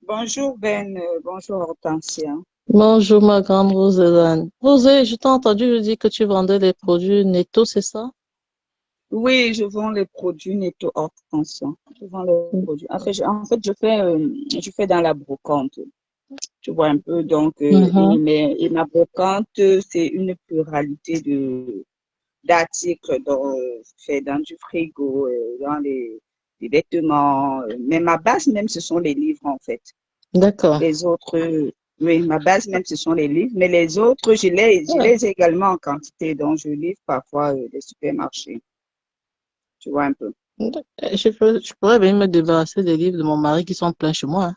Bonjour Ben, bonjour Hortensia. Bonjour, ma grande Roselanne. Rosé, je t'ai entendu dire que tu vendais des produits Netto, c'est ça? Oui, je vends les produits Netto Hortensia. Je vends les produits. En fait, je fais dans la brocante. Tu vois un peu, donc, Mhm. et ma brocante, c'est une pluralité d'articles faits dans du frigo, dans les vêtements. Mais ma base même, ce sont les livres, en fait. D'accord. Les autres, oui, ma base même, ce sont les livres, mais les autres, je Ouais. les ai également en quantité, donc je livre parfois des supermarchés, tu vois un peu. Je pourrais bien me débarrasser des livres de mon mari qui sont pleins chez moi, hein,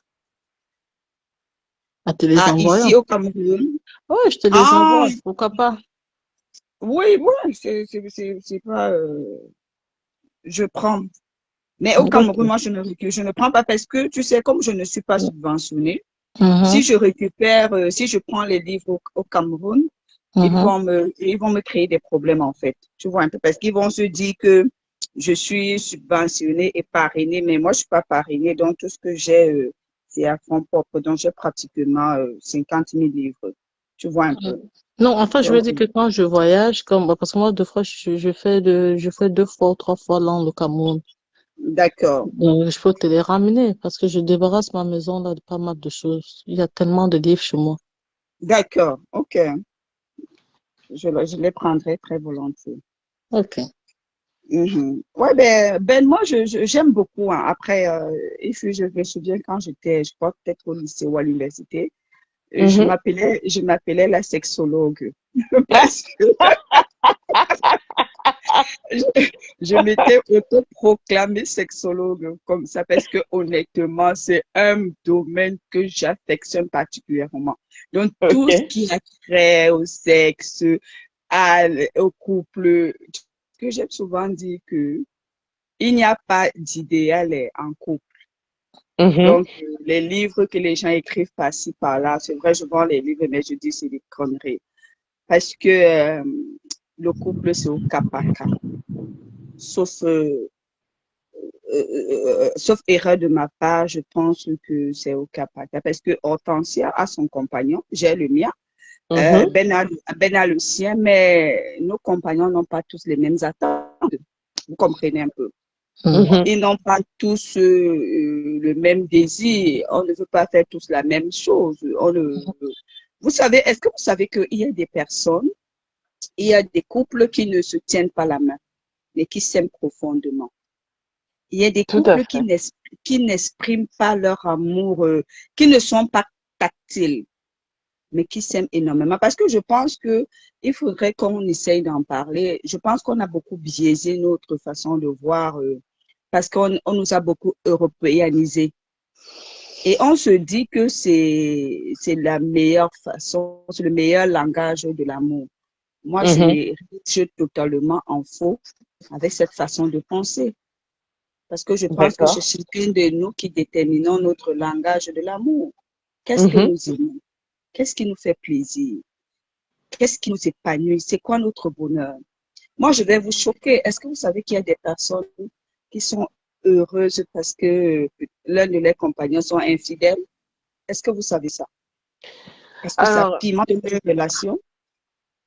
en te les Ah, ici envoyant. au Cameroun. Ouais, je te les Ah, envoie, pourquoi pas? oui, oui, c'est pas, je prends. Mais au Cameroun, D'accord. moi, je ne prends pas parce que, tu sais, comme je ne suis pas subventionnée, si Mhm, je récupère, si je prends les livres au Cameroun, mhm. ils vont me créer des problèmes, en fait. Tu vois un peu, parce qu'ils vont se dire que je suis subventionnée et parrainée, mais moi, je suis pas parrainée. Donc, tout ce que j'ai, c'est à fonds propre. Donc, j'ai pratiquement 50 000 livres. Tu vois un peu. Non, enfin, je veux Donc, dire que quand je voyage, parce que moi, deux fois, je fais deux fois ou trois fois l'an le Cameroun. d'accord, Donc, je peux te les ramener parce que je débarrasse ma maison là de pas mal de choses. Il y a tellement de livres chez moi. d'accord, ok. Je les prendrai très volontiers. Ok. Mhm. Ouais, ben moi, j'aime beaucoup. Hein. Après, je me souviens quand j'étais, je crois peut-être au lycée ou à l'université, Mhm. je m'appelais la sexologue. Parce que je, je m'étais autoproclamée sexologue comme ça, parce que honnêtement, c'est un domaine que j'affectionne particulièrement. Donc, tout ce Ok, qui a trait au sexe, au couple, ce que j'aime souvent dire que il n'y a pas d'idéal en couple. mhm. Donc, les livres que les gens écrivent par-ci, par-là, c'est vrai, je vends les livres, mais je dis c'est des conneries. Parce que le couple, c'est au cas par cas. Sauf, sauf erreur de ma part, je pense que c'est au cas par cas. Parce que Hortensia a son compagnon, j'ai le mien, Mhm. Ben a le sien, mais nos compagnons n'ont pas tous les mêmes attentes. Vous comprenez un peu. Mhm. Mhm. Ils n'ont pas tous le même désir. On ne veut pas faire tous la même chose. Vous savez, est-ce que vous savez qu'il y a des personnes, il y a des couples qui ne se tiennent pas la main, mais qui s'aiment profondément. Il y a des Tout à couples fait. qui n'expriment pas leur amour, qui ne sont pas tactiles, mais qui s'aiment énormément. Parce que je pense que il faudrait qu'on essaye d'en parler. Je pense qu'on a beaucoup biaisé notre façon de voir, parce qu'on nous a beaucoup européanisés. Et on se dit que c'est la meilleure façon, c'est le meilleur langage de l'amour. Moi, Mhm. je suis totalement en faux avec cette façon de penser. Parce que je pense que c'est D'accord. chacun de nous qui déterminons notre langage de l'amour. Qu'est-ce que Mhm. nous aimons? Qu'est-ce qui nous fait plaisir? Qu'est-ce qui nous épanouit? C'est quoi notre bonheur? Moi, je vais vous choquer. Est-ce que vous savez qu'il y a des personnes qui sont heureuses parce que l'un de leurs compagnons sont infidèles? Est-ce que vous savez ça? Est-ce que ça Alors, pimente leur relation?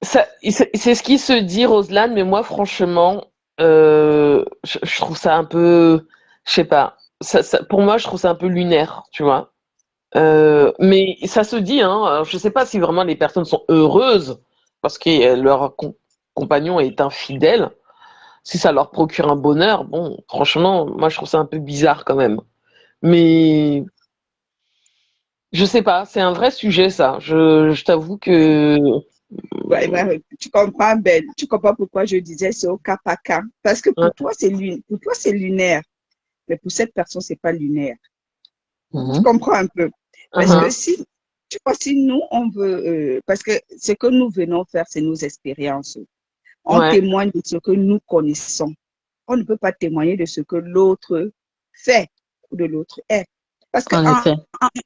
c'est ce qui se dit, Roselyne, mais moi, franchement, je trouve ça un peu, je sais pas, pour moi, je trouve ça un peu lunaire, tu vois. Mais ça se dit, hein. Alors, je sais pas si vraiment les personnes sont heureuses parce que leur compagnon est infidèle. Si ça leur procure un bonheur, bon, franchement, moi, je trouve ça un peu bizarre quand même. Mais je sais pas, c'est un vrai sujet, ça. Je t'avoue que. Ouais, ouais, tu comprends, Ben. Tu comprends pourquoi je disais c'est au cas par cas. Parce que Ouais. pour toi, c'est lunaire. Mais pour cette personne, c'est pas lunaire. Tu Mhm. comprends un peu. Parce que Mhm. si, tu vois, si nous, on veut, parce que ce que nous venons faire, c'est nos expériences. On Ouais, témoigne de ce que nous connaissons. On ne peut pas témoigner de ce que l'autre fait ou de l'autre est. Parce que En effet.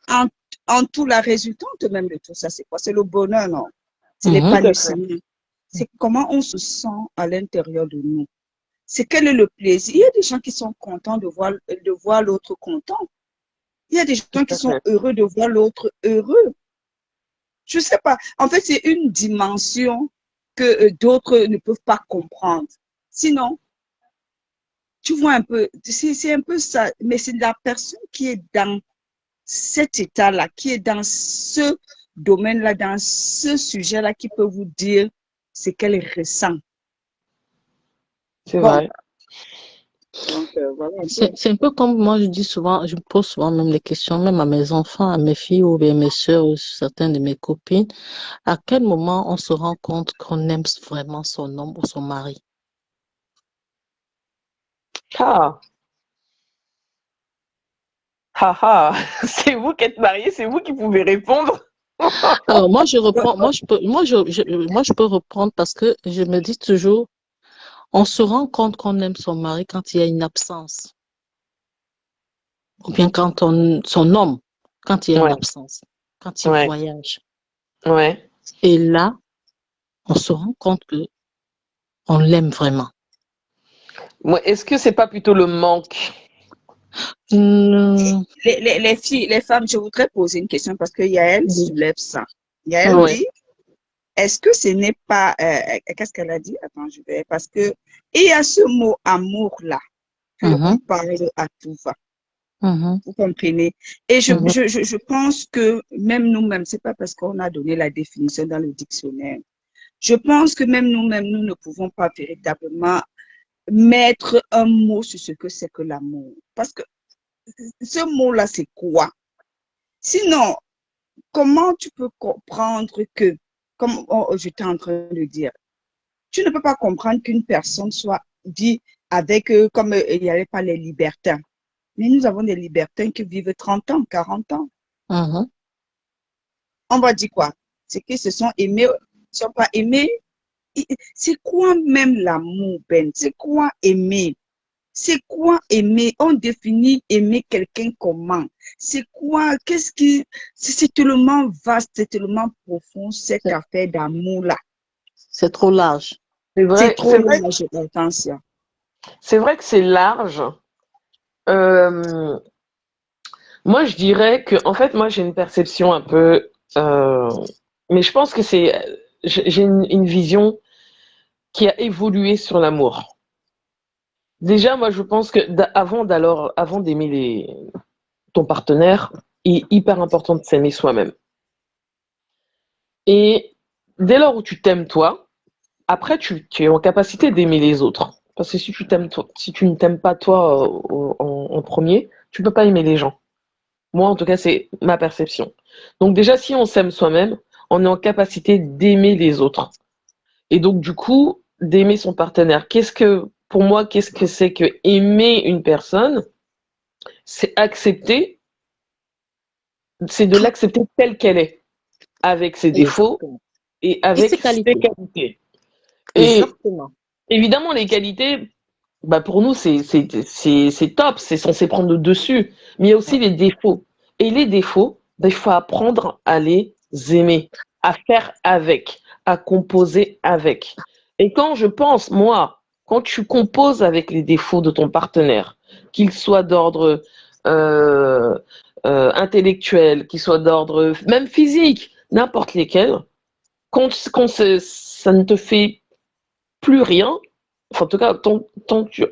en, en tout, la résultante même de tout ça, c'est quoi? C'est le bonheur, non? C'est tout Mhm. à fait. l'épanouissement. C'est comment on se sent à l'intérieur de nous. C'est quel est le plaisir. Il y a des gens qui sont contents de voir l'autre content. Il y a des Tout gens qui à sont fait. heureux de voir l'autre heureux. Je sais pas. En fait, c'est une dimension que d'autres ne peuvent pas comprendre. Sinon, tu vois un peu, c'est un peu ça, mais c'est la personne qui est dans cet état-là, qui est dans ce domaine-là, dans ce sujet-là, qui peut vous dire ce qu'elle ressent. C'est Bon, vrai. donc voilà un peu. C'est un peu comme moi, je dis souvent, je me pose souvent même les questions, même à mes enfants, à mes filles ou bien mes soeurs ou certaines de mes copines. À quel moment on se rend compte qu'on aime vraiment son homme ou son mari? Ah, ah, ah. C'est vous qui êtes mariés, c'est vous qui pouvez répondre. Alors moi je reprends, moi je peux reprendre parce que je me dis toujours, on se rend compte qu'on aime son mari quand il y a une absence, ou bien quand son homme, quand il y a une Ouais, absence, quand il ouais, voyage. ouais. Et là, on se rend compte que on l'aime vraiment. Moi, est-ce que c'est pas plutôt le manque? Hum, Les filles, les femmes, je voudrais poser une question parce que Yael oui. soulève ça. Yael Ouais. dit, est-ce que ce n'est pas, qu'est-ce qu'elle a dit? Attends, je vais, parce que il y a ce mot amour-là, qu'on Mhm, parle à tout va. mhm, Vous comprenez? Et mhm. je pense que même nous-mêmes, c'est pas parce qu'on a donné la définition dans le dictionnaire. Je pense que même nous-mêmes, nous ne pouvons pas véritablement mettre un mot sur ce que c'est que l'amour. Parce que ce mot-là, c'est quoi? Sinon, comment tu peux comprendre que, comme j'étais en train de dire, tu ne peux pas comprendre qu'une personne soit dit avec, comme il n'y avait pas les libertins. Mais nous avons des libertins qui vivent 30 ans, 40 ans. Mhm. On va dire quoi? C'est qu'ils se sont aimés, ils ne sont pas aimés. C'est quoi même l'amour, Ben? C'est quoi aimer? C'est quoi aimer? On définit aimer quelqu'un comment? C'est quoi? Qu'est-ce qui... C'est tellement vaste, c'est tellement profond, cette C'est affaire d'amour-là. c'est trop large. C'est trop large, attention. C'est vrai que c'est large. Euh, Moi, je dirais que, en fait, moi, j'ai une perception un peu, mais je pense que j'ai une vision qui a évolué sur l'amour. Déjà, moi, je pense que avant d'aimer ton partenaire, il est hyper important de s'aimer soi-même. Et dès lors où tu t'aimes toi, après tu es en capacité d'aimer les autres. Parce que si tu t'aimes toi, si tu ne t'aimes pas toi en premier, tu peux pas aimer les gens. Moi, en tout cas, c'est ma perception. Donc déjà, si on s'aime soi-même, on est en capacité d'aimer les autres. Et donc, du coup, d'aimer son partenaire. Pour moi, qu'est-ce que c'est que aimer une personne? C'est accepter, c'est de l'accepter telle qu'elle est, avec ses défauts Exactement. et Et ses avec ses qualités. qualités. Et Exactement. évidemment, les qualités, bah pour nous, c'est top, c'est censé prendre le dessus. Mais il y a aussi les défauts. Et les défauts, bah, il faut apprendre à les aimer, à faire avec, à composer avec. Et quand je pense, moi, quand tu composes avec les défauts de ton partenaire, qu'ils soient d'ordre euh, intellectuel, qu'ils soient d'ordre même physique, n'importe lesquels, ça ne te fait plus rien. Enfin, en tout cas,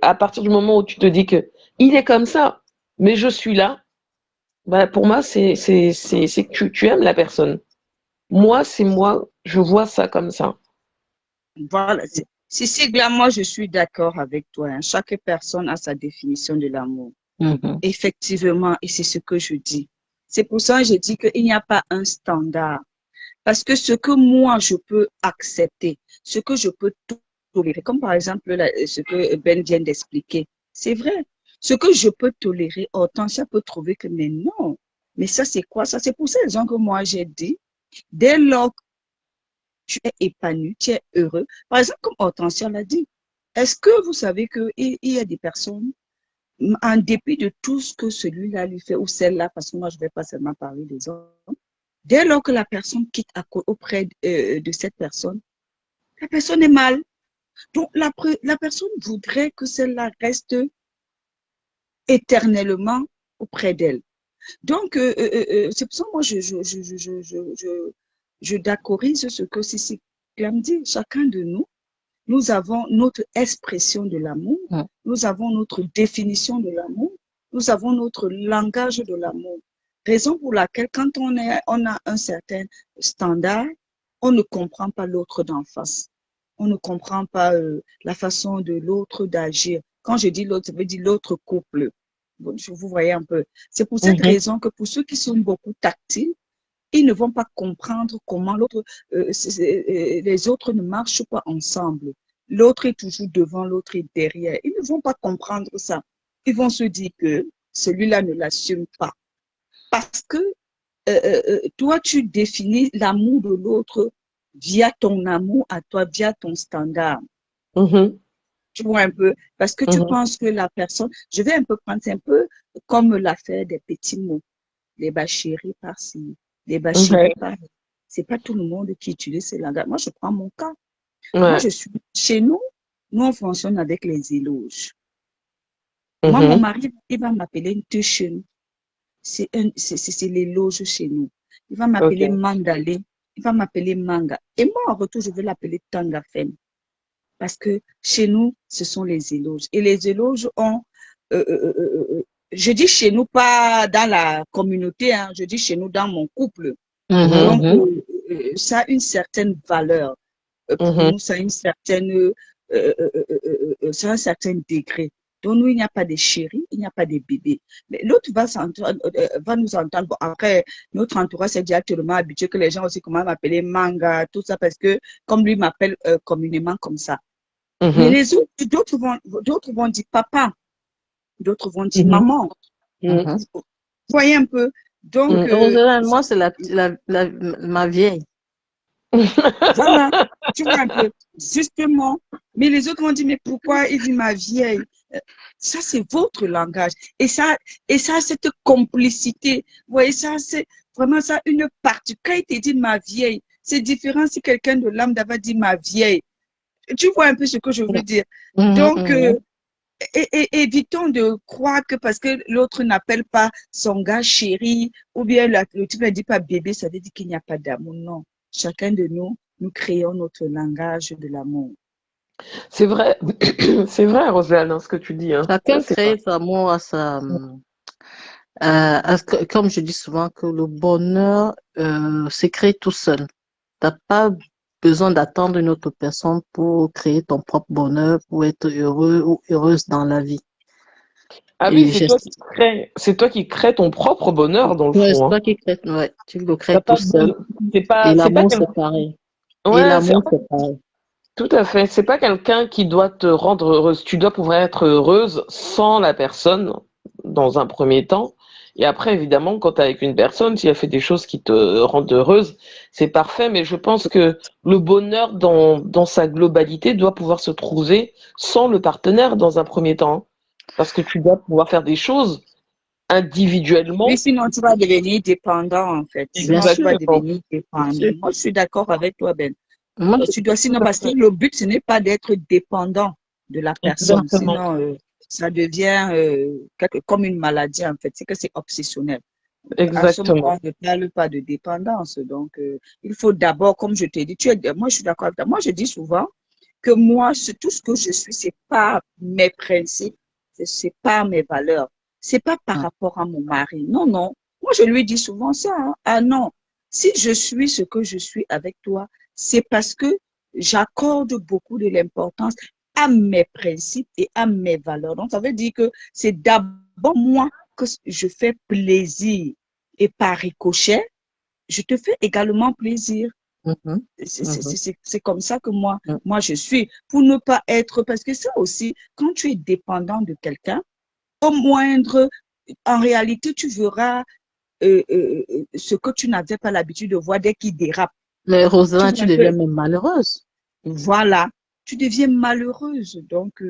à partir du moment où tu te dis que il est comme ça, mais je suis là, bah, pour moi, c'est que tu aimes la personne. Moi, c'est moi, je vois ça comme ça. Voilà. Cécilia, moi, je suis d'accord avec toi, hein. Chaque personne a sa définition de l'amour. Mhm. Effectivement, et c'est ce que je dis. C'est pour ça que je dis qu'il n'y a pas un standard. Parce que ce que moi, je peux accepter, ce que je peux tolérer, comme par exemple ce que Ben vient d'expliquer, c'est vrai. Ce que je peux tolérer, Hortensia peut trouver que, mais non, mais ça, c'est quoi ça? C'est pour ces raisons que moi, j'ai dit, dès lors que tu es épanoui, tu es heureux, par exemple, comme Hortensia l'a dit, est-ce que vous savez qu'il y a des personnes, en dépit de tout ce que celui-là lui fait ou celle-là, parce que moi, je ne vais pas seulement parler des hommes, dès lors que la personne quitte auprès de cette personne, la personne est mal. Donc, la personne voudrait que celle-là reste éternellement auprès d'elle. Donc, c'est pour ça que moi, je d'accorise ce que Cécile me dit. Chacun de nous, nous avons notre expression de l'amour, Mhm. nous avons notre définition de l'amour, nous avons notre langage de l'amour. Raison pour laquelle, quand on a un certain standard, on ne comprend pas l'autre d'en face. On ne comprend pas la façon de l'autre d'agir. Quand je dis l'autre, ça veut dire l'autre couple. Vous voyez un peu. C'est pour cette Mhm, raison que pour ceux qui sont beaucoup tactiles, ils ne vont pas comprendre comment les autres ne marchent pas ensemble. L'autre est toujours devant, l'autre est derrière. Ils ne vont pas comprendre ça. Ils vont se dire que celui-là ne l'assume pas. Parce que toi, tu définis l'amour de l'autre via ton amour à toi, via ton standard. mhm, Tu vois un peu, parce que tu mhm. penses que la personne, je vais un peu prendre, c'est un peu comme l'affaire des petits mots, les bachéries par-ci, les bachéries Ouais, par-là. C'est pas tout le monde qui utilise ce langage. Moi, je prends mon cas. Moi, ouais. chez nous, on fonctionne avec les éloges. Moi, mon Mhm, mari, il va m'appeler une touchen. C'est l'éloge chez nous. Il va m'appeler ok. mandalé. Il va m'appeler manga. Et moi, en retour, je vais l'appeler tangafen. Parce que chez nous, ce sont les éloges. Et les éloges ont, je dis chez nous, pas dans la communauté, hein, je dis chez nous dans mon couple. Mhm. Mhm, Donc, ça a une certaine valeur. Pour mhm. nous, ça a une certaine, ça a un certain degré. Donc, nous, il n'y a pas de chéris, il n'y a pas de bébés. Mais l'autre va nous entendre. Bon, après, notre entourage est directement habitué que les gens aussi commencent à m'appeler manga, tout ça, parce que comme lui m'appelle communément comme ça. Mais Mhm, les autres, d'autres vont dire papa, d'autres vont dire mhm, maman. mhm, Mhm. Vous voyez un peu. Donc, mhm. Roselaine, moi, c'est ma vieille. voilà, tu vois un peu, justement. Mais les autres vont dire, mais pourquoi il dit ma vieille? Euh, Ça, c'est votre langage. Et ça, cette complicité. Vous voyez, ça, c'est vraiment ça, une partie. Quand il te dit ma vieille, c'est différent si quelqu'un de l'âme d'avait dit ma vieille. Tu vois un peu ce que je veux dire. Mhm, Donc, mhm. évitons de croire que parce que l'autre n'appelle pas son gars chéri, ou bien le type ne dit pas bébé, ça veut dire qu'il n'y a pas d'amour. Non. Chacun de nous, nous créons notre langage de l'amour. C'est vrai, c'est vrai, Roselyne, hein, ce que tu dis, hein. Ça, Chacun c'est vrai. crée son amour Comme je dis souvent, que le bonheur se crée tout seul. T'as pas besoin d'attendre une autre personne pour créer ton propre bonheur, pour être heureux ou heureuse dans la vie. Ah oui, Et c'est toi qui crée ton propre bonheur dans le ouais, c'est fond, hein. toi qui crée, ouais, tu le crées T'as tout pas seul. besoin, Et c'est pas l'amour, quelqu'un, c'est pareil. Et ouais, l'amour, c'est pareil. tout à fait. C'est pas quelqu'un qui doit te rendre heureuse. Tu dois pouvoir être heureuse sans la personne dans un premier temps. Et après, évidemment, quand t'es avec une personne, si elle fait des choses qui te rendent heureuse, c'est parfait. Mais je pense que le bonheur dans sa globalité doit pouvoir se trouver sans le partenaire dans un premier temps, hein. Parce que tu dois pouvoir faire des choses Oui, individuellement. sinon tu vas devenir dépendant en fait. Bien Sinon tu vas sûr, Exactement. devenir bien dépendant. sûr. Moi, je suis d'accord avec toi, Ben. Moi, Tu dois sinon, parce que le but, ce n'est pas d'être dépendant de la non. personne. Exactement. Sinon, ça devient comme une maladie en fait. C'est que c'est obsessionnel. À ce moment, Exactement. on ne parle pas de dépendance. Donc, il faut d'abord, comme je t'ai dit, moi, je suis d'accord avec toi. Moi, je dis souvent que moi, tout ce que je suis, c'est pas mes principes, c'est pas mes valeurs, c'est pas par rapport à mon mari. Non, non. Moi, je lui dis souvent ça, hein. Ah non, si je suis ce que je suis avec toi, c'est parce que j'accorde beaucoup de l'importance à mes principes et à mes valeurs. Donc, ça veut dire que c'est d'abord moi que je fais plaisir et par ricochet, je te fais également plaisir. Mhm, mhm, C'est comme ça que mhm. moi, je suis. Pour ne pas être, parce que ça aussi, quand tu es dépendant de quelqu'un, au moindre, en réalité, tu verras ce que tu n'avais pas l'habitude de voir dès qu'il dérape. Mais Tu Roselyne, vois tu un deviens peu, même malheureuse. voilà, tu deviens malheureuse. Donc,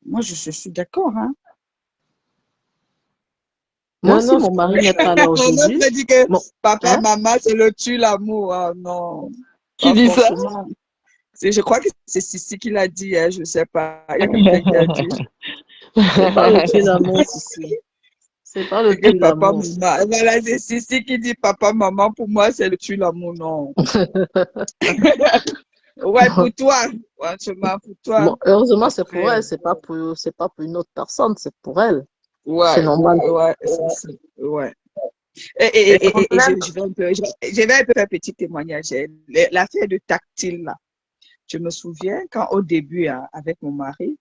moi, je suis d'accord, hein. Moi, Non, si non, mon mari n'est pas là On aujourd'hui, autre dit que bon, papa, hein, maman, c'est le tue l'amour. Ah, non, qui pas dit ça? forcément. Je crois que c'est Sissi qui l'a dit, hein, je ne sais pas. Il y a quelqu'un qui a dit. c'est pas le tuer l'amour, Sissi. C'est pas le C'est que tuer papa, l'amour. maman. Voilà, c'est Sissi qui dit papa, maman. Pour moi, c'est le tue l'amour, non. Ouais, pour toi. Franchement, pour toi. Bon, heureusement, c'est pour Après, elle, c'est pas pour une autre personne, c'est pour elle. C'est ouais, normal. ouais, c'est ça. Ouais. Et Et Roselyne, je vais un peu, je vais un peu faire un petit témoignage. L'affaire de tactile, là. Je me souviens quand au début, hein, avec mon mari,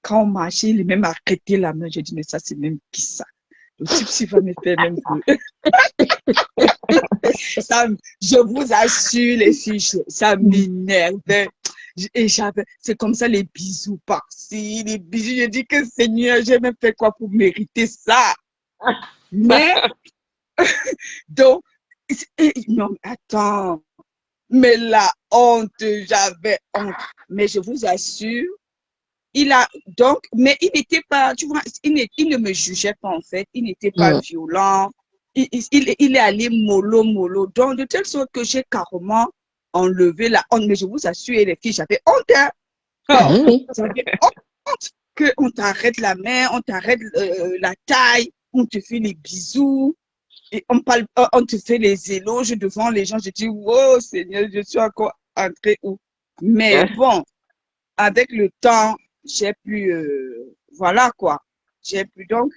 quand on marchait, il est même arrêté la main. J'ai dit, mais ça, c'est même qui ça? Le type, s'il va me faire même que. Ça, je vous assure, les filles, ça m'énervait. Et c'est comme ça, les bisous par-ci, les bisous. Je dis que Seigneur, j'ai même fait quoi pour mériter ça? Mais, donc, non, attends, mais la honte, j'avais honte. Mais je vous assure, il a donc, mais il n'était pas, tu vois, il ne me jugeait pas en fait, il n'était pas Mm. violent, il est allé mollo, mollo, donc de telle sorte que j'ai carrément enlevé la honte, mais je vous assure, les filles, j'avais honte, hein. Oh, Oui, j'avais honte qu'on t'arrête la main, on t'arrête la taille, on te fait les bisous, et on te fait les éloges devant les gens, je dis, wow, Seigneur, je suis encore entré où? Mais bon, avec le temps, j'ai pu, voilà quoi, j'ai pu donc,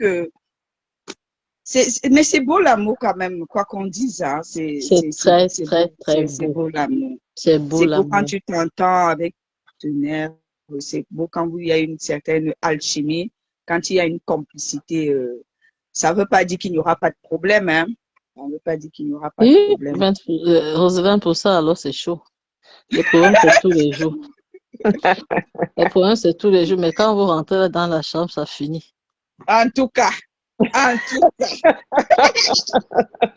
mais c'est beau l'amour quand même, quoi qu'on dise, hein, c'est très, très, très c'est beau. beau l'amour. C'est beau C'est beau quand l'amour. tu t'entends avec ton partenaire, c'est beau quand il y a une certaine alchimie, quand il y a une complicité, ça ne veut pas dire qu'il n'y aura pas de problème, hein. Ça ne veut pas dire qu'il n'y aura pas de Oui, problème. 20%, alors c'est chaud. Les problèmes, c'est tous les jours. Les problèmes, c'est tous les jours. Mais quand vous rentrez dans la chambre, ça finit. En tout cas, en tout cas,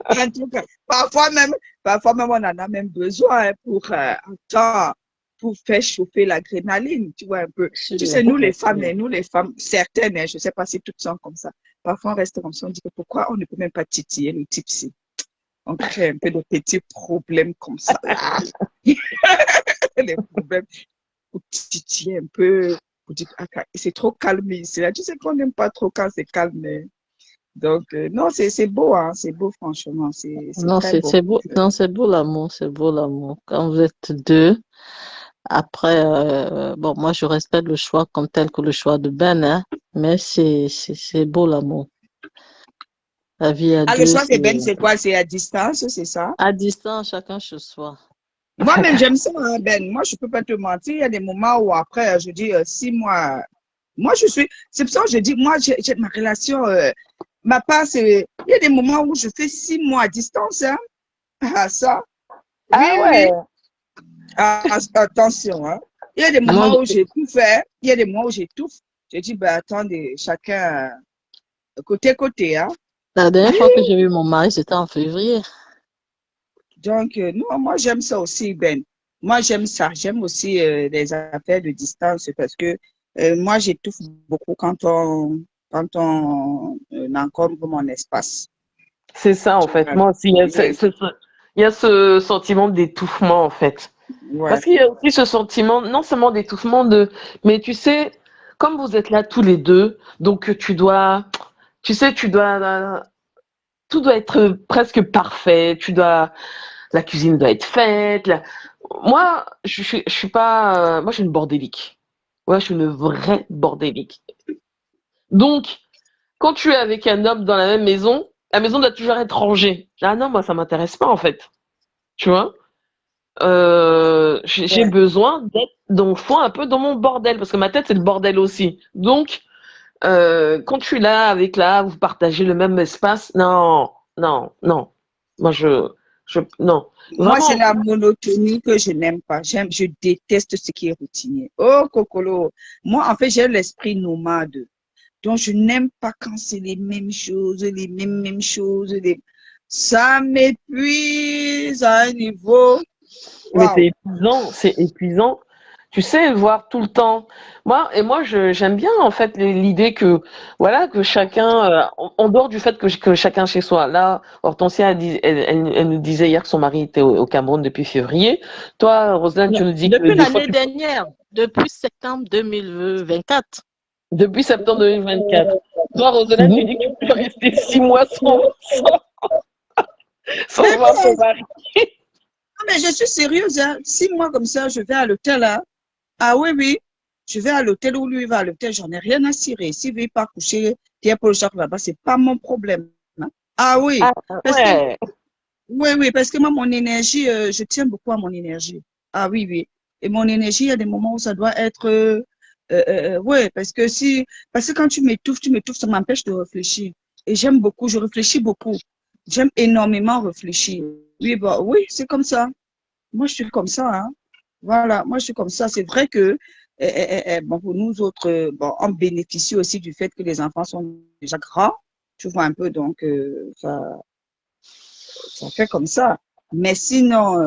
en tout cas, parfois même, on en a même besoin hein, pour faire chauffer l'adrénaline, tu vois un peu. Tu Sûr, sais, sûr. nous les femmes, certaines, hein, je ne sais pas si toutes sont comme ça. Parfois, on reste comme ça, on dit que pourquoi on ne peut même pas titiller le type-ci. On crée un peu de petits problèmes comme ça, là. Les problèmes pour titiller un peu, pour dire, ah, c'est trop calme ici, là. Tu sais qu'on n'aime pas trop quand c'est calme. Hein. Donc, non, c'est beau, hein, c'est beau, franchement, c'est Non, très beau. c'est beau. Non, c'est beau l'amour. C'est beau l'amour. Quand vous êtes deux, après, bon, moi, je respecte le choix comme tel que le choix de Ben, hein, mais c'est beau l'amour. La vie à Ah, le deux, choix c'est des Ben, c'est quoi? C'est à distance, c'est ça? à distance, chacun chez soi. Moi-même, j'aime ça, hein, Ben. Moi, je peux pas te mentir. Il y a des moments où après, je dis 6 mois. Moi, c'est pour ça que je dis, moi, j'ai ma relation, ma part, il y a des moments où je fais 6 mois à distance, hein. Ah, ça. Oui, Ah oui. ouais. Ah, attention, hein. Il y a des Moi, moments où j'ai tout fait. Il y a des moments où j'étouffe. Je dis, ben, attendez, chacun, côté, hein. la dernière fois que j'ai vu mon mari, c'était en février. Donc, non, moi, j'aime ça aussi, Ben. Moi, j'aime ça. J'aime aussi les affaires de distance parce que moi, j'étouffe beaucoup quand on encombre mon espace. C'est ça, en Tu fait. vois. Moi aussi, Oui, il y a ce sentiment d'étouffement, en fait. ouais. Parce qu'il y a aussi ce sentiment, non seulement d'étouffement, mais tu sais, comme vous êtes là tous les deux, donc tu sais, tout doit être presque parfait. La cuisine doit être faite. Moi, je suis pas, moi, je suis une bordélique. Ouais, je suis une vraie bordélique. Donc, quand tu es avec un homme dans la même maison, la maison doit toujours être rangée. Ah non, moi, ça m'intéresse pas, en fait. Tu vois? J'ai Ouais. besoin d'être dans le fond un peu dans mon bordel parce que ma tête c'est le bordel aussi. Donc quand tu es là, vous partagez le même espace. Non, non, non. Moi non. Moi, c'est Vraiment. la monotonie que je n'aime pas. Je déteste ce qui est routinier. Oh, Cocolo. Moi, en fait, j'ai l'esprit nomade. Donc, je n'aime pas quand c'est les mêmes choses, mêmes choses. Ça m'épuise à un niveau. Mais Waouh. c'est épuisant. Tu sais, voir tout le temps. Moi, j'aime bien en fait l'idée que, voilà, que chacun, en dehors du fait que chacun chez soi. Là, Hortensia, elle nous disait hier que son mari était au Cameroun depuis février. Toi, Roselyne, Non, tu nous dis que depuis des fois, l'année dernière, depuis septembre 2024. depuis septembre 2024. Toi, Roselyne, tu Mhm. dis que tu peux rester 6 mois Mais sans voir ton mari. non, mais je suis sérieuse, hein. 6 mois comme ça, je vais à l'hôtel, là. Ah oui, oui. Je vais à l'hôtel où lui va à l'hôtel, j'en ai rien à cirer. S'il ne veut pas coucher Pierre Paul Jacques là-bas, c'est pas mon problème, hein. Ah oui. Ah, Parce que, ouais. oui, oui, parce que moi, mon énergie, je tiens beaucoup à mon énergie. Ah oui, oui. Et mon énergie, il y a des moments où ça doit être, ouais, parce que quand tu m'étouffes, ça m'empêche de réfléchir. Et j'aime beaucoup, je réfléchis beaucoup. J'aime énormément réfléchir. Oui, bah, oui, c'est comme ça. Moi, je suis comme ça, hein. Voilà, moi, je suis comme ça. C'est vrai que, bon, pour nous autres, bon, on bénéficie aussi du fait que les enfants sont déjà grands. Tu vois un peu, donc, ça fait comme ça. Mais sinon,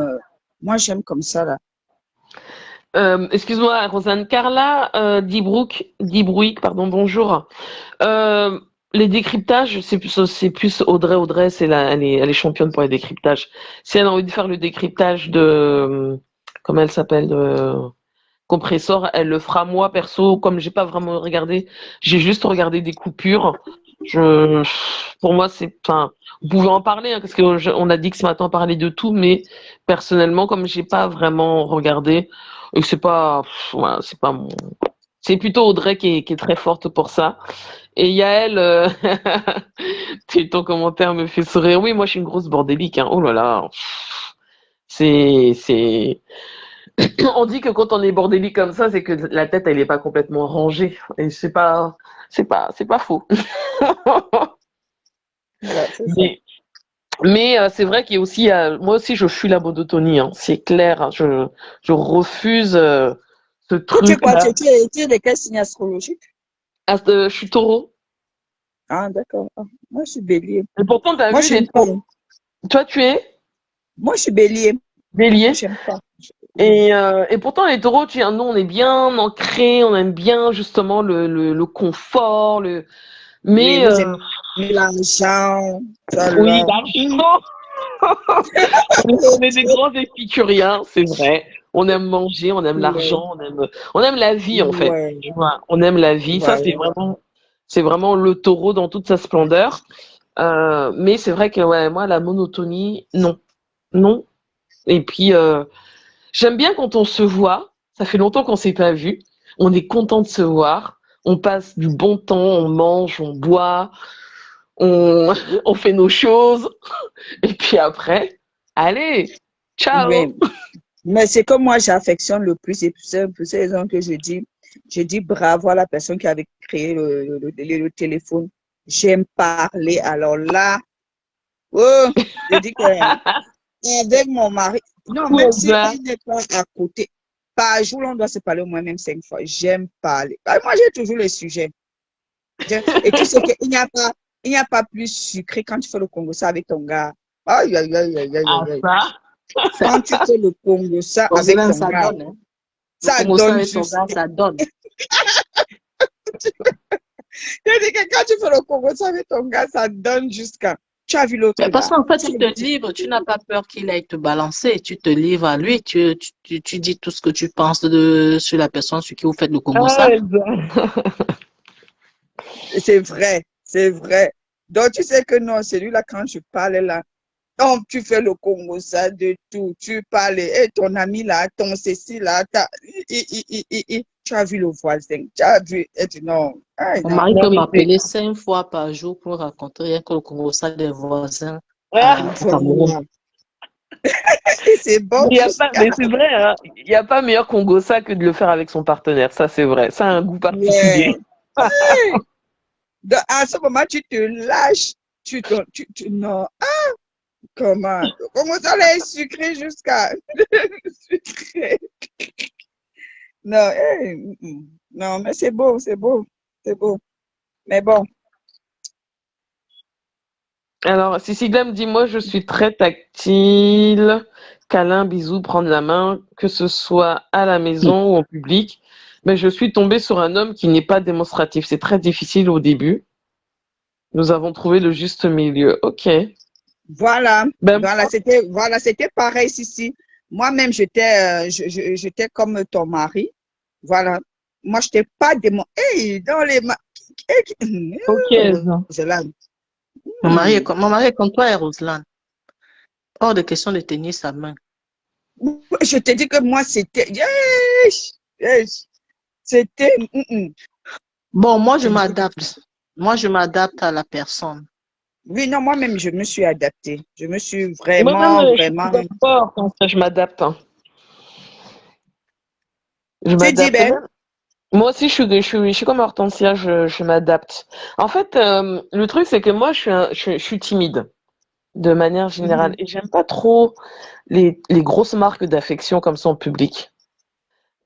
moi, j'aime comme ça, là. Excuse-moi, Rosanne. Carla, Dibrouik, pardon, bonjour. Euh, les décryptages, c'est plus Audrey. Audrey, elle est championne pour les décryptages. Si elle a envie de faire le décryptage comment elle s'appelle, compresseur, elle le fera. Moi, perso, comme j'ai pas vraiment regardé, j'ai juste regardé des coupures. Je, pour moi, enfin, vous pouvez en parler, hein, parce que on a dit que ce matin on parlait de tout, mais personnellement, comme j'ai pas vraiment regardé, et que voilà, c'est plutôt Audrey qui est très forte pour ça. Et Yael, ton commentaire me fait sourire. Oui, moi je suis une grosse bordélique, hein. Oh là là. C'est. On dit que quand on est bordélique comme ça, c'est que la tête, elle est pas complètement rangée. Et c'est pas faux. Voilà, c'est ça. Mais, mais c'est vrai qu'il y a aussi, moi aussi, je fuis la monotonie, hein. C'est clair, hein. Je refuse ce Toi, tu es quoi? truc-là. Tu es de quel signe astrologique? Ah, je suis taureau. Ah, d'accord. Ah, moi, je suis bélier. Et pourtant, t'as Moi, vu je les n'aime pas. taureaux. Toi, tu es Moi, je suis bélier. Moi, bélier. j'aime pas. Oui. Et pourtant, les taureaux, nous, on est bien ancrés, on aime bien justement le confort, Oui, mais vous aimez l'argent, ça oui, là. l'argent. On est des grands épicuriens, c'est vrai. On aime manger, on aime Ouais, l'argent, on aime la vie en fait. ouais, Tu vois, on aime la vie. Ça, voilà. c'est vraiment le taureau dans toute sa splendeur. Mais c'est vrai que ouais, moi, la monotonie, non, non. Et puis, j'aime bien quand on se voit. Ça fait longtemps qu'on s'est pas vu. On est content de se voir. On passe du bon temps, on mange, on boit, on, on fait nos choses, et puis après, allez, ciao. Oui. Mais c'est que moi, j'affectionne le plus, et c'est pour ces raisons que je dis bravo à la personne qui avait créé le téléphone. J'aime parler. Alors là, oh, je dis que avec mon mari, non, même si Voilà. il n'est pas à côté, par jour, on doit se parler au moins même 5 fois. J'aime parler. Bah, moi, j'ai toujours les sujets. Et tu sais il n'y a pas plus sucré quand tu fais le Congo ça avec ton gars. Aïe, aïe, aïe, aïe, aïe, Ah, aïe, aïe. ça. Quand tu fais le Congo ça avec Roselyne, ton ça gars, donne, hein. Le ça Congo, ça donne avec ton juste. gars, ça donne. Je dis que quand tu fais le Congo ça avec ton gars, ça donne jusqu'à. Tu as vu l'autre Mais parce là. qu'en fait, Tu as tu vu te livres, tu n'as pas peur qu'il aille te balancer. Tu te livres à lui, tu dis tout ce que tu penses sur la personne sur qui vous faites le Congo Ah, ça. c'est vrai, c'est vrai. Donc tu sais que non, c'est lui là quand je parle là. Donc, tu fais le Congo, ça, de tout. Tu parles, et ton ami là, ton ceci là, tu as vu le voisin, tu as vu, et tu non. Ah, Mon non. mari non, peut mais m'appeler 5 fois par jour pour raconter rien que le Congo ça des voisins ah, au Cameroun. Voilà. Et c'est bon il y a pas, jusqu'à. mais c'est vrai, hein, il n'y a pas meilleur Congo ça que de le faire avec son partenaire. Ça, c'est vrai. Ça a un goût Ouais. particulier. À ce moment, tu te lâches. Non, comment? Comment ça l'a sucré jusqu'à. Sucré. Non, non, mais c'est beau, c'est beau, c'est beau. Mais bon, Alors, Cécilia me dit, moi, je suis très tactile, câlin, bisous, prendre la main, que ce soit à la maison ou en public. Mais je suis tombée sur un homme qui n'est pas démonstratif. C'est très difficile au début. Nous avons trouvé le juste milieu. Ok. voilà, Ben, voilà, c'était pareil ici. Moi-même, j'étais comme ton mari. Voilà. Moi, je n'étais pas démon. Hey, dans les ok. je l'aime. Mon mari est comme toi et Roselyne. Hors de question de tenir sa main. Je te dis que moi, c'était. Yes, yes. C'était. Bon, moi, je m'adapte. Moi, je m'adapte à la personne. Oui, non, moi-même, je me suis adaptée. Je me suis Moi-même, vraiment, je suis vraiment. d'accord quand ça, je m'adapte, hein. Je Tu dis, m'adapte ben, même. Moi aussi, je suis comme Hortensia, je m'adapte. En fait, le truc, c'est que moi, je suis timide de manière générale mhm, et j'aime pas trop les grosses marques d'affection comme ça en public.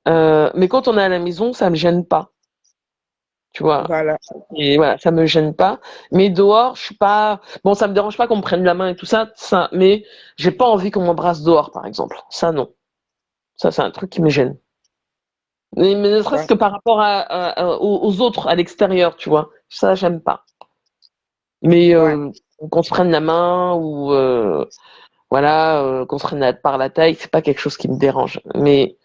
Mais quand on est à la maison, ça me gêne pas, tu vois. voilà, Et voilà, ça me gêne pas. Mais dehors, je suis pas. Bon, ça me dérange pas qu'on me prenne la main et tout ça, ça. Mais j'ai pas envie qu'on m'embrasse dehors, par exemple. Ça, non. Ça, c'est un truc qui me gêne. Mais ne serait-ce voilà, que par rapport aux autres à l'extérieur, tu vois. Ça, j'aime pas. Mais ouais, qu'on se prenne la main ou voilà, qu'on se prenne par la taille, c'est pas quelque chose qui me dérange. Mais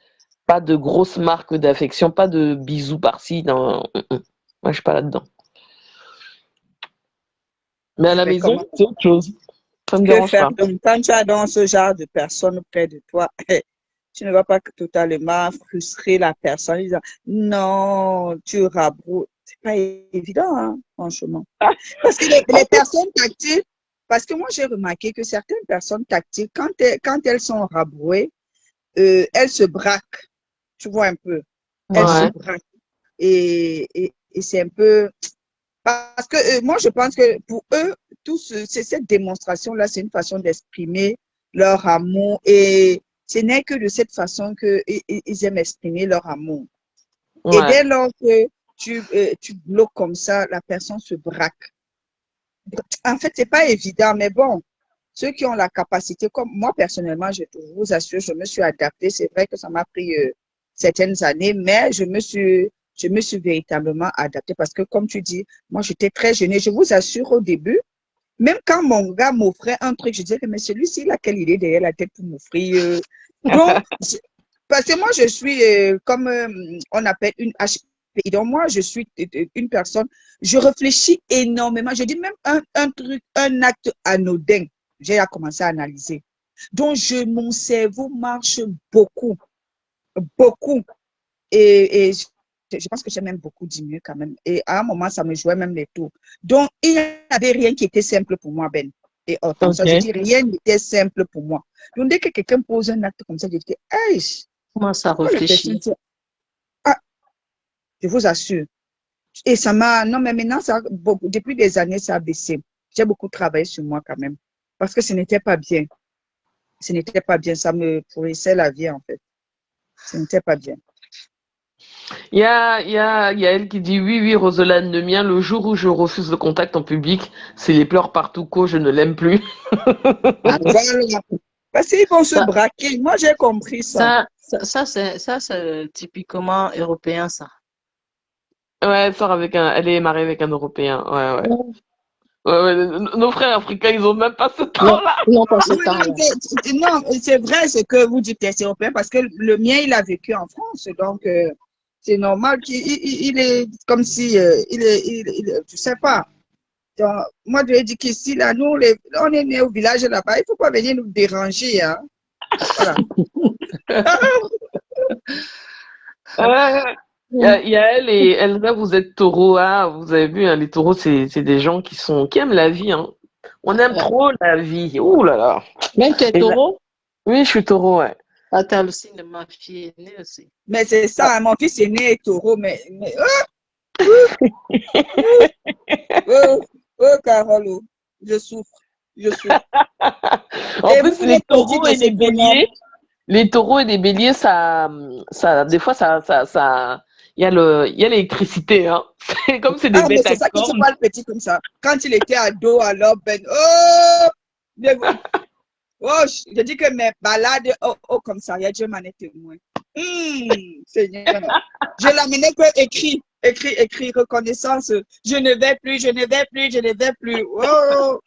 pas de grosses marques d'affection, pas de bisous par-ci. Non. Moi, je suis pas là-dedans. Mais à la mais maison, comment c'est autre chose. Ça me que dérange faire? pas. Donc, quand tu as dans ce genre de personnes près de toi, tu ne vas pas totalement frustrer la personne en disant non, tu rabroues. C'est pas évident, hein, franchement. Parce que En les fait, personnes tactiles, parce que moi j'ai remarqué que certaines personnes tactiles, quand elles sont rabrouées, elles se braquent, tu vois un peu, elles se ouais, braquent. Et c'est un peu, parce que moi je pense que pour eux, cette démonstration-là, c'est une façon d'exprimer leur amour et ce n'est que de cette façon qu'ils aiment exprimer leur amour. Et ouais, dès lors que tu bloques comme ça, la personne se braque. En fait, c'est pas évident, mais bon, ceux qui ont la capacité, comme moi personnellement, je vous assure, je me suis adaptée. C'est vrai que ça m'a pris certaines années, mais je me suis véritablement adaptée parce que, comme tu dis, moi, j'étais très gênée. Je vous assure, au début, même quand mon gars m'offrait un truc, je disais, mais celui-ci, il a quelle idée derrière la tête pour m'offrir? Donc, parce que moi, je suis comme on appelle une HPI. Donc, moi, je suis une personne, je réfléchis énormément. Je dis même un truc, un acte anodin. J'ai à commencer à analyser. Donc, mon cerveau marche beaucoup, beaucoup. Et je pense que j'ai même beaucoup diminué quand même. Et à un moment, ça me jouait même les tours. Donc, il n'y avait rien qui était simple pour moi, Ben. Et Ok. attention, je dis rien n'était simple pour moi. Donc, dès que quelqu'un pose un acte comme ça, je dis, hey, Commence à pourquoi la personne réfléchir. dit, ah, je vous assure. Et ça m'a, non, mais maintenant, depuis des années, ça a baissé. J'ai beaucoup travaillé sur moi quand même. Parce que ce n'était pas bien. Ce n'était pas bien. Ça me pourrissait la vie, en fait. Ce n'était pas bien. Il y a elle qui dit oui, oui, Rosolane le mien, le jour où je refuse le contact en public, c'est les pleurs partout qu'au je ne l'aime plus. Voilà. Parce qu'ils vont se Ça, braquer. Moi, j'ai compris ça. c'est typiquement européen, ça. Ouais, elle sort avec elle est mariée avec un Européen. Ouais, ouais. Non, Ouais, ouais. Nos frères africains, ils ont même pas ce non, temps-là. ils n'ont pas ce Oui, temps-là. non, c'est vrai ce que vous dites, c'est européen, parce que le mien, il a vécu en France. Donc, c'est normal qu'il est comme si, je sais pas. Donc, moi, je lui ai dit qu'ici, là, nous, on est nés au village là-bas. Il ne faut pas venir nous déranger. Hein. Voilà. Ouais. Mm. Il y a elle et Elsa, vous êtes taureaux. Ah, vous avez vu, hein, les taureaux, c'est des gens qui aiment la vie, hein. On aime Ouais. trop la vie. Ouh là là. Même tes Et là- taureaux, oui, je suis taureau, ouais. t'as le signe de ma fille aînée aussi. Mais c'est Ah, ça, hein, mon fils est né taureau, mais oh, oh, Carole, oh, je souffre, je souffre. En Et vous plus, voulez les choisir taureaux de et ce bonhomme? les taureaux et les béliers, des fois, il y a l'électricité, hein. C'est comme c'est des Ah, mais bêtes c'est à ça qui se cornes. parle petit comme ça. Quand il était ado, alors, Ben, oh, oh, je dis que mes balades au commissariat, Dieu m'en est témoin. Seigneur. Je l'amenais que écrit, écrit, écrit, reconnaissance. Je ne vais plus, je ne vais plus, je ne vais plus. Oh,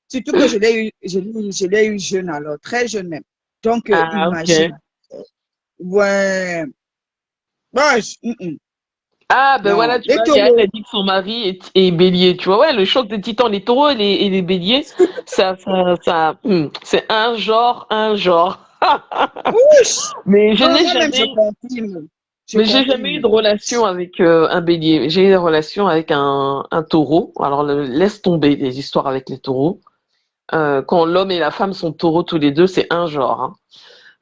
surtout que je l'ai eu jeune alors, très jeune même. Donc, Ah, ok. imagine. Ouais. Ouais, Ah, ben non, voilà, tu les vois, il y a elle a taureaux. dit que son mari est bélier. Tu vois, ouais, le choc des titans, les taureaux et les béliers, c'est un genre, un genre. Ouch. Mais Non, moi-même, je confirme. Je mais j'ai jamais eu confirme. de relation avec un bélier. J'ai eu des relations avec un taureau. Alors, laisse tomber les histoires avec les taureaux. Quand l'homme et la femme sont taureaux tous les deux, c'est un genre,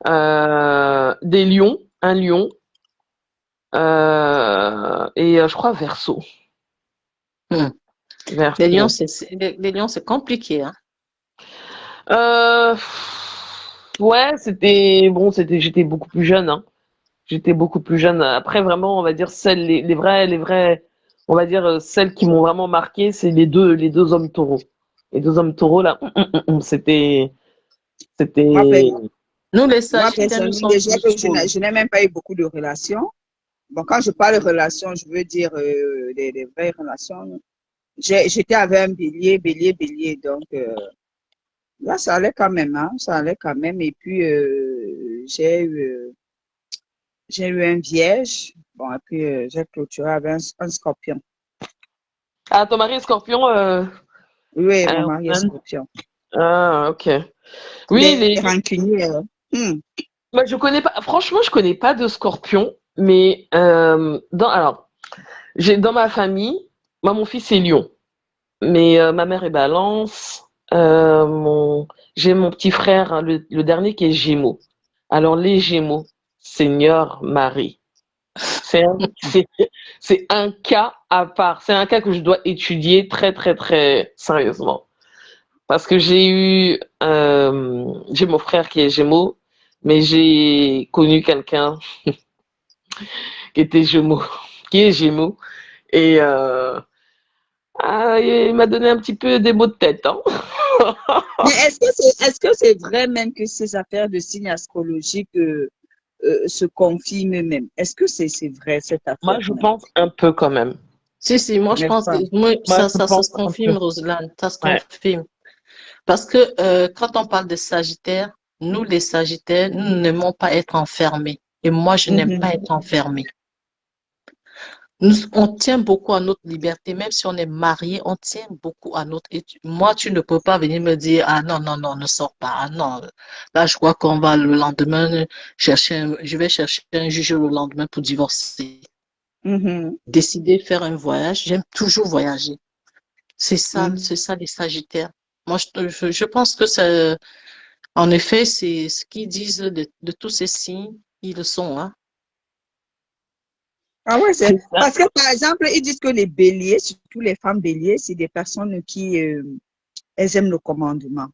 hein. Des lions, un lion, je crois verso. mm. Verso. Les lions, c'est compliqué, hein. Euh, ouais, j'étais beaucoup plus jeune, hein. J'étais beaucoup plus jeune. Après, vraiment, on va dire les vrais, on va dire celles qui m'ont vraiment marqué, c'est les deux hommes taureaux. Les deux hommes taureaux là, Moi, c'était. Nous, les moi, Sagittaires, nous personnellement, sommes déjà que plus cool. je n'ai même pas eu beaucoup de relations. Bon, quand je parle de relations, je veux dire des vraies relations. J'étais avec un bélier, bélier, bélier. Donc, là, ça allait quand même, hein, ça allait quand même. Et puis, j'ai eu un vierge. Bon, et puis, j'ai clôturé avec un scorpion. Ah, ton mari est scorpion, Oui, mon mari est Anne. scorpion. Ah, ok. Il Oui, est rancunier. Hmm. moi, je connais pas, franchement, je connais pas de scorpion, mais j'ai dans ma famille, moi, mon fils est lion, mais ma mère est balance, j'ai mon petit frère, hein, le dernier qui est gémeaux. Alors, les gémeaux, Seigneur Marie, c'est un, c'est, c'est un cas à part, c'est un cas que je dois étudier très, très, très sérieusement. Parce que j'ai mon frère qui est gémeaux, mais j'ai connu quelqu'un qui était Gémeaux, qui est Gémeaux, et il m'a donné un petit peu des maux de tête, hein. Mais est-ce que c'est vrai même que ces affaires de signes astrologiques se confirment même? Est-ce que c'est vrai cette Moi, affaire je même? pense un peu quand même. Si, moi, je N'est-ce pense que pas? Moi, je ça pense se un peu. confirme, Roselyne, ça se Ouais. confirme. Parce que quand on parle de Sagittaire, nous, les Sagittaires, nous n'aimons pas être enfermés. Et moi, je n'aime Mhm. pas être enfermée. On tient beaucoup à notre liberté, même si on est marié, on tient beaucoup à notre. Moi, tu ne peux pas venir me dire, ah non, non, non, ne sors pas. Ah non, là, je crois qu'on va le lendemain je vais chercher un juge le lendemain pour divorcer. Mhm, décider de faire un voyage, j'aime toujours voyager. mhm. C'est ça les Sagittaires. Moi, je pense que ça, en effet, c'est ce qu'ils disent de tous ces signes, ils le sont, hein. Ah ouais, c'est C'est ça. parce que par exemple, ils disent que les béliers, surtout les femmes béliers, c'est des personnes qui elles aiment le commandement,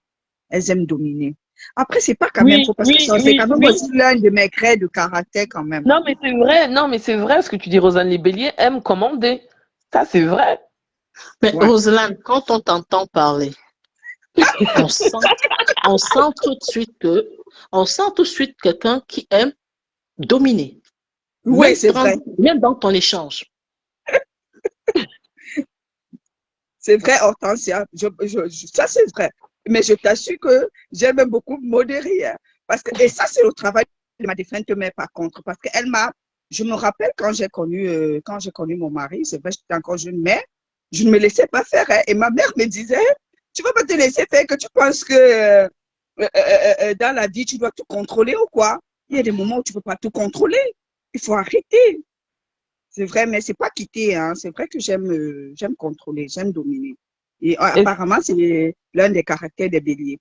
elles aiment dominer. Après, c'est pas quand même Oui, faux parce que oui, c'est oui, quand même oui. aussi l'un de mes traits de caractère quand même. Non, mais c'est vrai. Non, mais c'est vrai ce que tu dis, Rosanne. Les béliers aiment commander. Ça, c'est vrai. Mais Ouais. Roselyne, quand on t'entend parler, on sent, on sent tout de suite on sent tout de suite quelqu'un qui aime dominer, Oui, c'est vrai. même dans ton échange. C'est vrai, Hortensia. Ça, c'est vrai. Mais je t'assure que j'aime beaucoup modérer. Hein. Parce que, et ça, c'est le travail de ma défunte mère, par contre. Parce qu'elle m'a. Je me rappelle quand j'ai connu mon mari, c'est vrai, j'étais encore jeune, mais je ne me laissais pas faire. Hein. Et ma mère me disait, tu ne vas pas te laisser faire, que tu penses que dans la vie, tu dois tout contrôler ou quoi? Il y a des moments où tu ne peux pas tout contrôler. Il faut arrêter. C'est vrai, mais c'est pas quitter, hein. C'est vrai que j'aime contrôler, j'aime dominer. Et Et- apparemment, c'est l'un des caractères des béliers.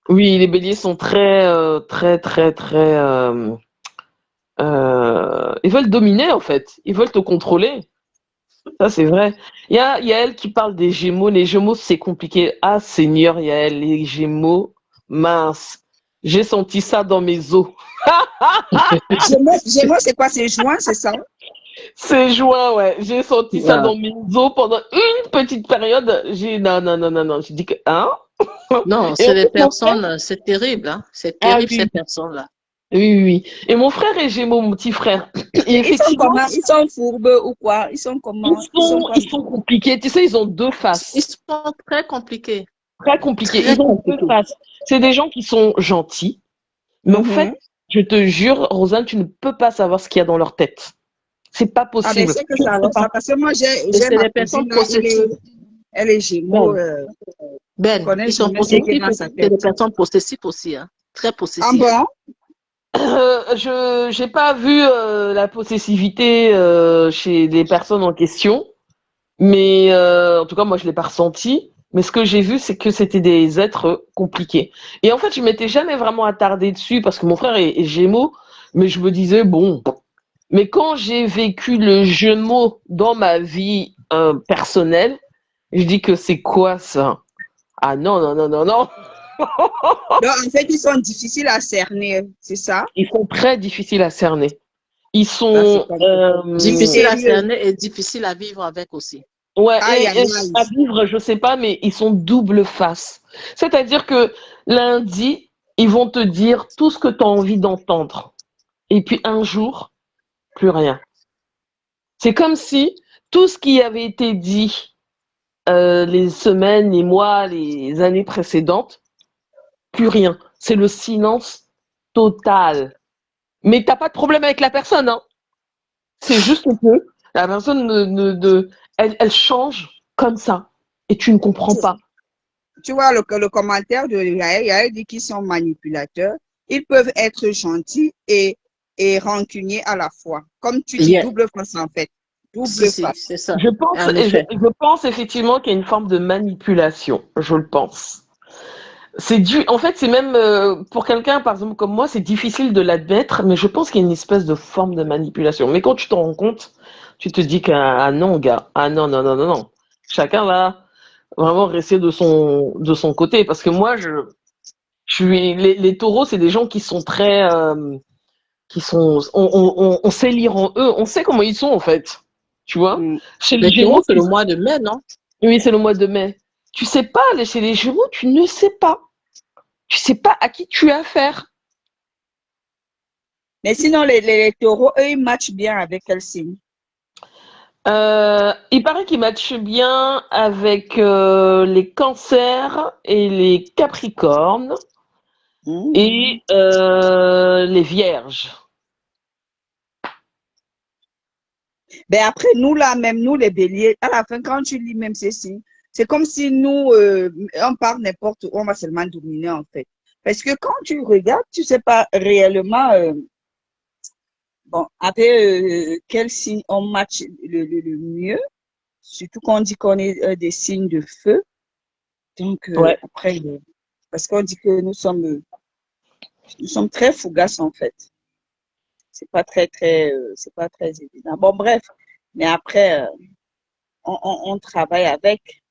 oui, les béliers sont très, très, très, très. Ils veulent dominer, en fait. Ils veulent te contrôler. Ça, c'est vrai. Il y a elle qui parle des Gémeaux. Les Gémeaux, c'est compliqué. Ah, Seigneur, il y a elle, les Gémeaux. Mince. J'ai senti ça dans mes os. Gémeaux, c'est quoi? C'est juin, c'est ça? C'est juin, ouais. J'ai senti ça Voilà. dans mes os pendant une petite période. Non, non, non, non, non. J'ai dit que, hein? Non, Et c'est en des fait, mon frère, personnes, c'est terrible, hein. C'est ah terrible, ces oui, personnes-là. oui, oui, oui. Et mon frère est Gémeaux, mon petit frère. Et Mais ils sont effectivement, comment? Ils sont fourbes ou quoi? Ils sont comment? Ils sont quoi? ils sont compliqués. Tu sais, ils ont deux Ils faces. sont très compliqués, Très compliqués. très Ils ont deux compliqués. faces. C'est des gens qui sont gentils. Mais en fait, Mhm. je te jure, Rosanne, tu ne peux pas savoir ce qu'il y a dans leur tête. C'est pas Ah ben, possible. c'est que Tu ne ça, sais alors pas. ça. Parce que moi, Et j'ai c'est ma des personnes cousine, là, possessives. elle est Gémeaux. Ben, Tu Ben, connais, ils sont je ne sais Et, rien possessifs dans et sa c'est des tête. personnes possessives aussi, hein. Très Ah possessifs. bon? je j'ai pas vu la possessivité chez les personnes en question, mais en tout cas moi je l'ai pas ressenti. Mais ce que j'ai vu, c'est que c'était des êtres compliqués. Et en fait, je m'étais jamais vraiment attardée dessus parce que mon frère est Gémeaux, mais je me disais bon. Mais quand j'ai vécu le jeu de mots dans ma vie personnelle, je dis que c'est quoi ça? Ah non, non, non, non, non. Donc, en fait, ils sont difficiles à cerner, c'est ça? Ils sont très difficiles à cerner. Ils Ah, c'est sont comme ça. Difficile à Mystérieux. cerner et difficile à vivre avec aussi. ouais Aïe, et aïe, aïe. à vivre, je sais pas, mais ils sont double face. C'est-à-dire que lundi, ils vont te dire tout ce que tu as envie d'entendre. Et puis un jour, plus rien. C'est comme si tout ce qui avait été dit les semaines, les mois, les années précédentes, plus rien. C'est le silence total. Mais t'as pas de problème avec la personne, hein. C'est juste que la personne elle change comme ça. Et tu ne comprends Tu, pas. tu vois, le commentaire de Yael dit qu'ils sont manipulateurs. Ils peuvent être gentils et rancuniers à la fois. Comme tu dis, Yeah. double face en fait. Si, Double si, face. c'est ça. En Je effet. pense effectivement qu'il y a une forme de manipulation. Je le pense. En fait, c'est même pour quelqu'un, par exemple, comme moi, c'est difficile de l'admettre, mais je pense qu'il y a une espèce de forme de manipulation. Mais quand tu t'en rends compte, tu te dis que ah non, gars, ah non, non, non, non, non. Chacun va vraiment rester de son côté, parce que moi, je suis les taureaux, c'est des gens qui sont très, qui sont, on sait lire en eux, on sait comment ils sont en fait, tu vois. Mm. Chez les Les taureaux, Gémeaux, c'est le mois de mai, non? oui, c'est le mois de mai. Tu sais pas, chez les Gémeaux, tu ne sais pas. Tu sais pas à qui tu as affaire. Mais sinon, les taureaux, eux, ils matchent bien avec quel signe? Il paraît qu'ils matchent bien avec les cancers et les capricornes Mm. et les vierges. Ben après, nous là, même nous les béliers, à la fin, quand tu lis même ces signes, c'est comme si nous, on part n'importe où, on va seulement dominer en fait. Parce que quand tu regardes, tu sais pas réellement Bon, après, quel signe on match le mieux? Surtout quand on dit qu'on est des signes de feu. Donc, Ouais. après, parce qu'on dit que nous sommes très fugaces en fait. C'est pas très évident. Bon, bref. Mais après, on travaille avec.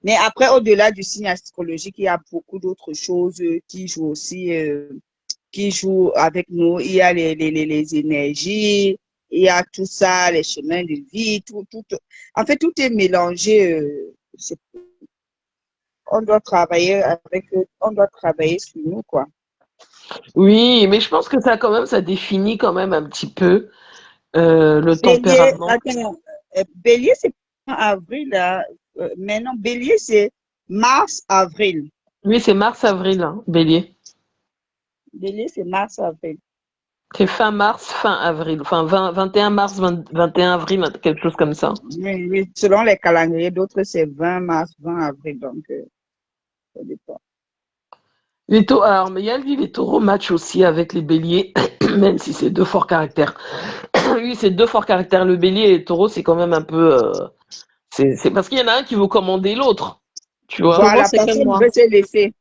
Mais après, au-delà du signe astrologique, il y a beaucoup d'autres choses qui jouent aussi, qui jouent avec nous. Il y a les énergies, il y a tout ça, les chemins de vie, En fait, tout est mélangé. On doit travailler on doit travailler sur nous, quoi. Oui, mais je pense que ça, quand même, ça définit quand même un petit peu le Bélier, tempérament. attends, Bélier, c'est pas avril, là. Mais non, Bélier, c'est mars-avril. Oui, c'est mars-avril, hein, Bélier. Bélier, c'est mars-avril. C'est fin mars, fin avril. Enfin, 21 mars, 21 avril, quelque chose comme ça. Oui, oui. Selon les calendriers, d'autres, c'est 20 mars, 20 avril. Donc, ça dépend. Alors, mais il y a lui, les taureaux matchent aussi avec les béliers, même si c'est deux forts caractères. Oui, c'est deux forts caractères. Le bélier et le taureau, c'est quand même un peu. C'est parce qu'il y en a un qui veut commander l'autre. Tu vois? Taureau, Voilà, c'est quel personne ne mois? veut se laisser.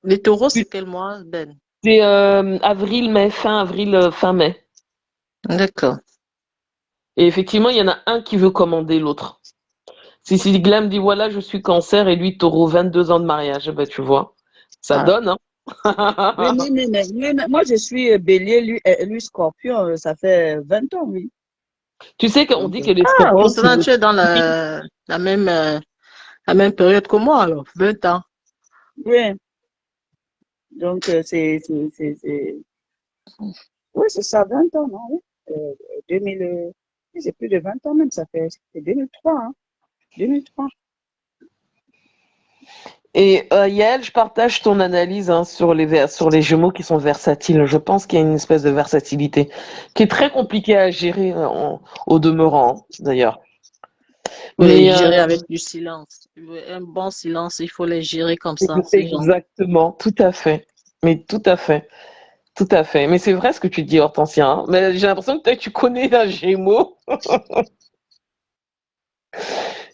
Les taureaux, c'est quel mois, Ben? C'est avril, mai, fin avril, fin mai. D'accord. Et effectivement, il y en a un qui veut commander l'autre. Si Glam dit voilà, je suis cancer et lui taureau, 22 ans de mariage, ben tu vois, ça Ah, donne, Oui, hein. moi, je suis bélier, lui scorpion, ça fait 20 ans, oui. Tu sais qu'on Donc, dit que les ah, scorpions, c'est Roselyne, le tu es dans signe. la même période que moi, alors, 20 ans. oui, donc, oui, c'est ça, 20 ans, non? Oui. 2000, oui, c'est plus de 20 ans même, c'est 2003, hein, 2003. Et Yael, je partage ton analyse hein, sur sur les Gémeaux qui sont versatiles. Je pense qu'il y a une espèce de versatilité qui est très compliquée à gérer au demeurant, hein, d'ailleurs. Il faut les Mais gérer avec du silence. Un bon silence, il faut les gérer comme ça, ces gens. exactement, tout à fait. Mais tout à fait. Tout à fait. Mais c'est vrai ce que tu dis, Hortensia, hein. Mais j'ai l'impression que toi, tu connais un Gémeaux.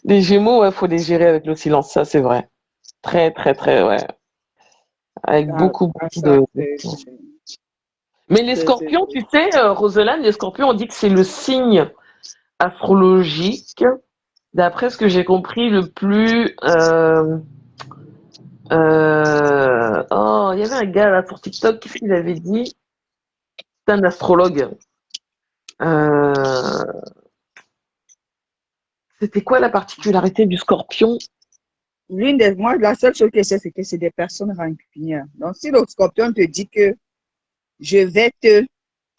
Les Gémeaux, ouais, faut les gérer avec le silence, ça c'est vrai. Très, très, très, ouais. Avec Ah, beaucoup, ah, beaucoup ça, de silence. Mais les Scorpions, tu sais, Roselaine, les Scorpions, on dit que c'est le signe astrologique, d'après ce que j'ai compris, le plus. Oh, il y avait un gars là sur TikTok, qu'est-ce qu'il avait dit? C'est un astrologue. Euh, C'était quoi la particularité du Scorpion? moi, la seule chose que je sais, c'est que c'est des personnes rancunières. Donc, si le scorpion te dit que je vais te,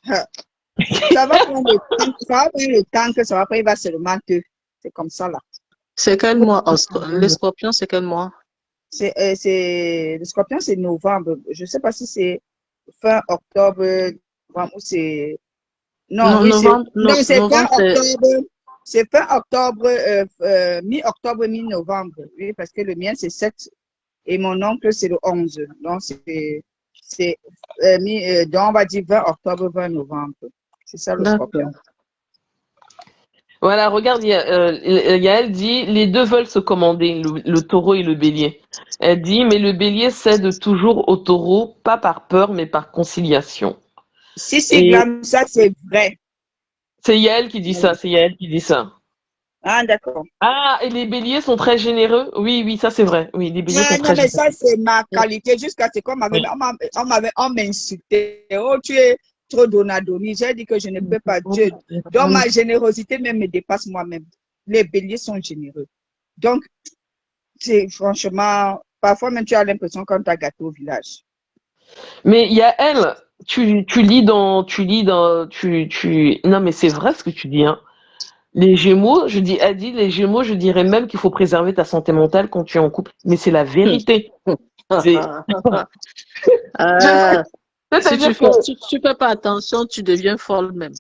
ça va prendre le temps, ça va prendre le temps que ça va prendre, il va seulement te, c'est comme ça, là. C'est quel mois? Les scorpions, c'est quel mois? Le scorpion, c'est novembre. Je ne sais pas si c'est fin octobre, novembre, ou c'est, non, Non, oui, non, c'est fin novembre, c'est octobre, mi-octobre, mi-novembre. Oui, parce que le mien, c'est 7 et mon oncle, c'est le 11. Donc, c'est, donc, on va dire 20 octobre, 20 novembre. C'est ça le scorpion. d'accord. Voilà, regarde, Yael dit, les deux veulent se commander, le taureau et le bélier. Elle dit, mais le bélier cède toujours au taureau, pas par peur, mais par conciliation. Si c'est Et glam, ça, c'est vrai. c'est Yael qui dit ça, c'est Yael qui dit ça. Ah, d'accord. Ah, et les béliers sont très généreux? Oui, oui, ça c'est vrai. Oui, les béliers sont Non, très mais généreux. ça, c'est ma qualité. Jusqu'à ce qu'on Oui. on m'insultait. Oh, tu es trop donadoni. J'ai dit que je ne peux pas. Dieu. Donc, ma générosité même me dépasse moi-même. Les béliers sont généreux. Donc, c'est franchement, parfois même tu as l'impression qu'on t'a gâté au village. Mais Yael, non, mais c'est vrai ce que tu dis, hein. Les Gémeaux, elle dit, les Gémeaux, je dirais même qu'il faut préserver ta santé mentale quand tu es en couple. Mais c'est la vérité. C'est, Euh, si c'est-à-dire que, si tu fais pas attention, tu deviens folle même.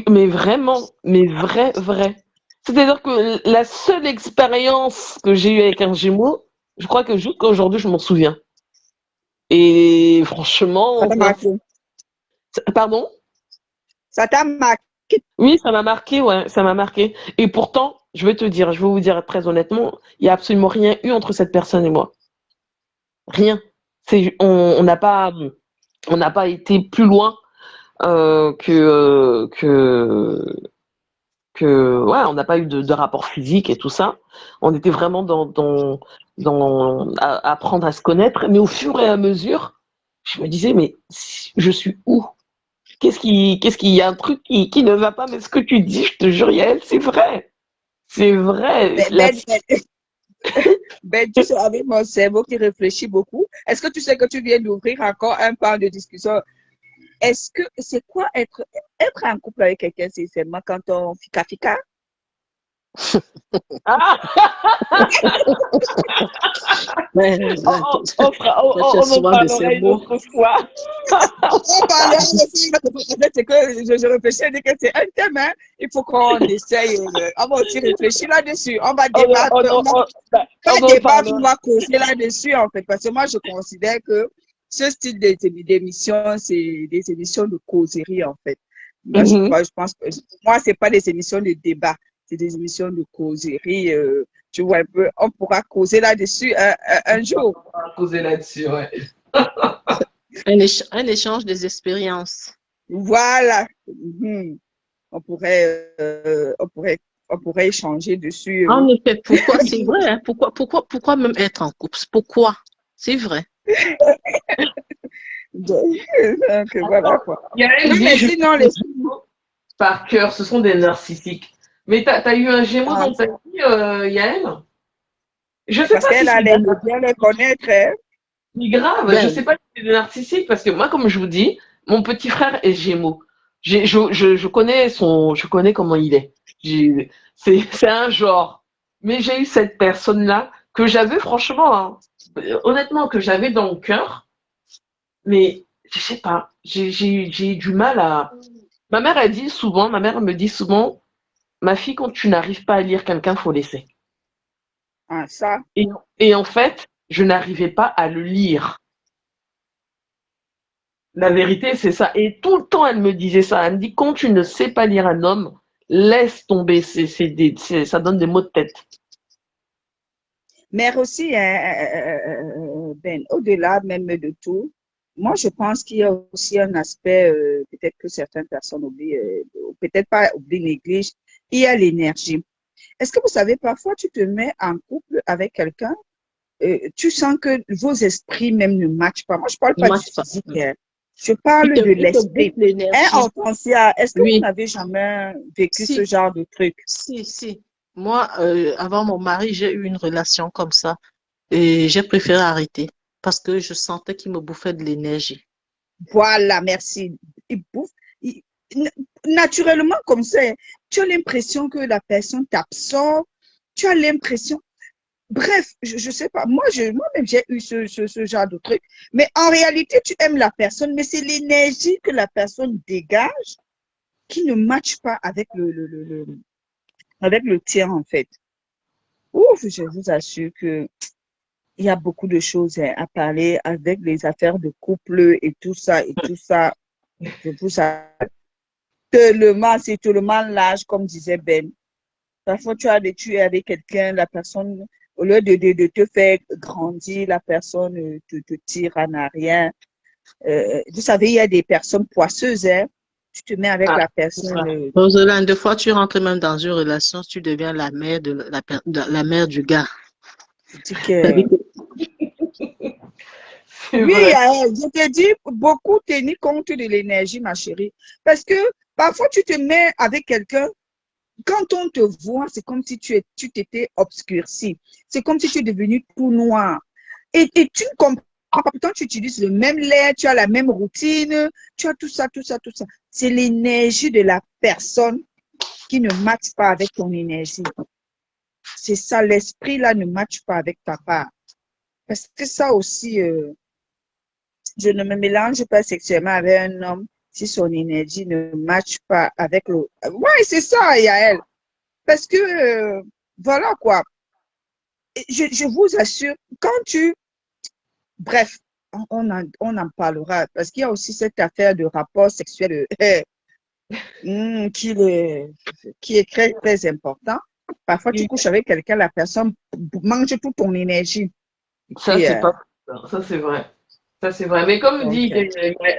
mais vraiment, mais vrai, vrai. C'est-à-dire que la seule expérience que j'ai eue avec un Gémeaux, je crois que jusqu'à aujourd'hui, je m'en souviens. Et Ça franchement, t'a marqué. Pardon? Ça t'a marqué? Oui, ça m'a marqué, ouais, ça m'a marqué. Et pourtant, je vais te dire, je vais vous dire très honnêtement, il n'y a absolument rien eu entre cette personne et moi. Rien. On n'a pas été plus loin euh, que, euh, que, ouais, on n'a pas eu de rapport physique et tout ça. On était vraiment à apprendre à se connaître. Mais au fur et à mesure, je me disais, mais je suis où? Il y a un truc qui ne va pas, mais ce que tu dis, je te jure, Yael, c'est vrai. C'est vrai. Ben, ben, ben, ben, tu sais, avec mon cerveau qui réfléchit beaucoup, est-ce que tu sais que tu viens d'ouvrir encore un pan de discussion? Est-ce que c'est quoi être en couple avec quelqu'un, c'est seulement quand on fica? Ah, Mais, on en souvent de ces parlera une mots. autre fois. On parlera aussi, en fait, c'est que je réfléchis, je dis que c'est un thème, hein. Il faut qu'on essaye, on va aussi réfléchir là-dessus. On va débattre, On pas en débattre, on parlera. va causer là-dessus, en fait. Parce que moi, je considère que ce style d'émission, c'est des émissions de causerie, en fait. Moi, Mhm. je pense que, moi, c'est pas des émissions de débat, c'est des émissions de causerie. Tu vois un peu, on pourra causer là-dessus un jour. On va causer là-dessus, ouais. Un échange des expériences. Voilà. Mhm. On pourrait, on pourrait échanger dessus. En effet, pourquoi c'est vrai, hein? Pourquoi même être en couple? Pourquoi? C'est vrai. Donc, voilà quoi. Yael Oui, dit, mais je sinon, les Gémeaux par cœur, ce sont des narcissiques. Mais t'as eu un Gémeaux ah, dans ta vie, Yael? Je sais parce pas si qu'elle a c'est l'air des de bien le connaître, hein. mais grave, je sais Ben, pas si c'est des narcissiques parce que moi, comme je vous dis, mon petit frère est Gémeaux. Je connais comment il est. C'est un genre. Mais j'ai eu cette personne-là que j'avais franchement, hein, honnêtement, que j'avais dans le cœur. Mais je sais pas, j'ai eu du mal à. Ma mère me dit souvent, ma fille, quand tu n'arrives pas à lire quelqu'un, faut laisser. Ah, ça, Et, et en fait, je n'arrivais pas à le lire. La vérité, c'est ça. Et tout le temps, elle me disait ça. Elle me dit, quand tu ne sais pas lire un homme, laisse tomber. Ça donne des maux de tête. mais aussi, hein, Ben, au-delà même de tout, moi, je pense qu'il y a aussi un aspect, peut-être que certaines personnes oublient, ou peut-être pas oublient, négligent, il y a l'énergie. Est-ce que vous savez, parfois, tu te mets en couple avec quelqu'un, tu sens que vos esprits même ne matchent pas. Moi, je parle ne pas du marche pas. physique, hein. Je parle de Il te bouffe l'esprit. Hein, l'énergie. Hortensia, est-ce que vous Oui, n'avez jamais vécu ce si, genre de truc? si. Moi, avant mon mari, j'ai eu une relation comme ça et j'ai préféré arrêter parce que je sentais qu'il me bouffait de l'énergie. Voilà, merci. Il bouffe. il- na- Naturellement, comme ça, tu as l'impression que la personne t'absorbe. Tu as l'impression. Bref, je sais pas. Moi-même, j'ai eu ce genre de truc. Mais en réalité, tu aimes la personne, mais c'est l'énergie que la personne dégage qui ne matche pas avec avec le tien, en fait. Ouf, je vous assure que il y a beaucoup de choses hein, à parler avec les affaires de couple et tout ça et tout ça. Je vous assure tellement, c'est tellement large, comme disait Ben. Parfois, tu es avec quelqu'un, la personne, au lieu de te faire grandir, la personne te tire en arrière. Vous savez, il y a des personnes poisseuses, hein. Tu te mets avec Ah, la c'est ça. personne, Roselaine, des fois, tu rentres même dans une relation, tu deviens la mère la mère du gars. tu dis C'est-à-dire que que C'est oui, vrai. je te dis, beaucoup tenir compte de l'énergie, ma chérie. Parce que parfois, tu te mets avec quelqu'un, quand on te voit, c'est comme si tu t'étais obscurci. C'est comme si tu es devenu tout noir. Et tu ne comprends pas. Pourtant, tu utilises le même lait, tu as la même routine, tu as tout ça, tout ça, tout ça. C'est l'énergie de la personne qui ne matche pas avec ton énergie. C'est ça, l'esprit là ne matche pas avec ta part. Parce que ça aussi, je ne me mélange pas sexuellement avec un homme si son énergie ne matche pas avec le. Oui, c'est ça, Yael. Parce que, voilà quoi. Je vous assure, quand tu. Bref, on en parlera. Parce qu'il y a aussi cette affaire de rapport sexuel qui, qui est très, très important. Parfois, tu Oui, couches avec quelqu'un, la personne mange toute ton énergie. Et ça, puis, c'est pas ça, c'est vrai. Ça, c'est vrai. Mais comme donc, dit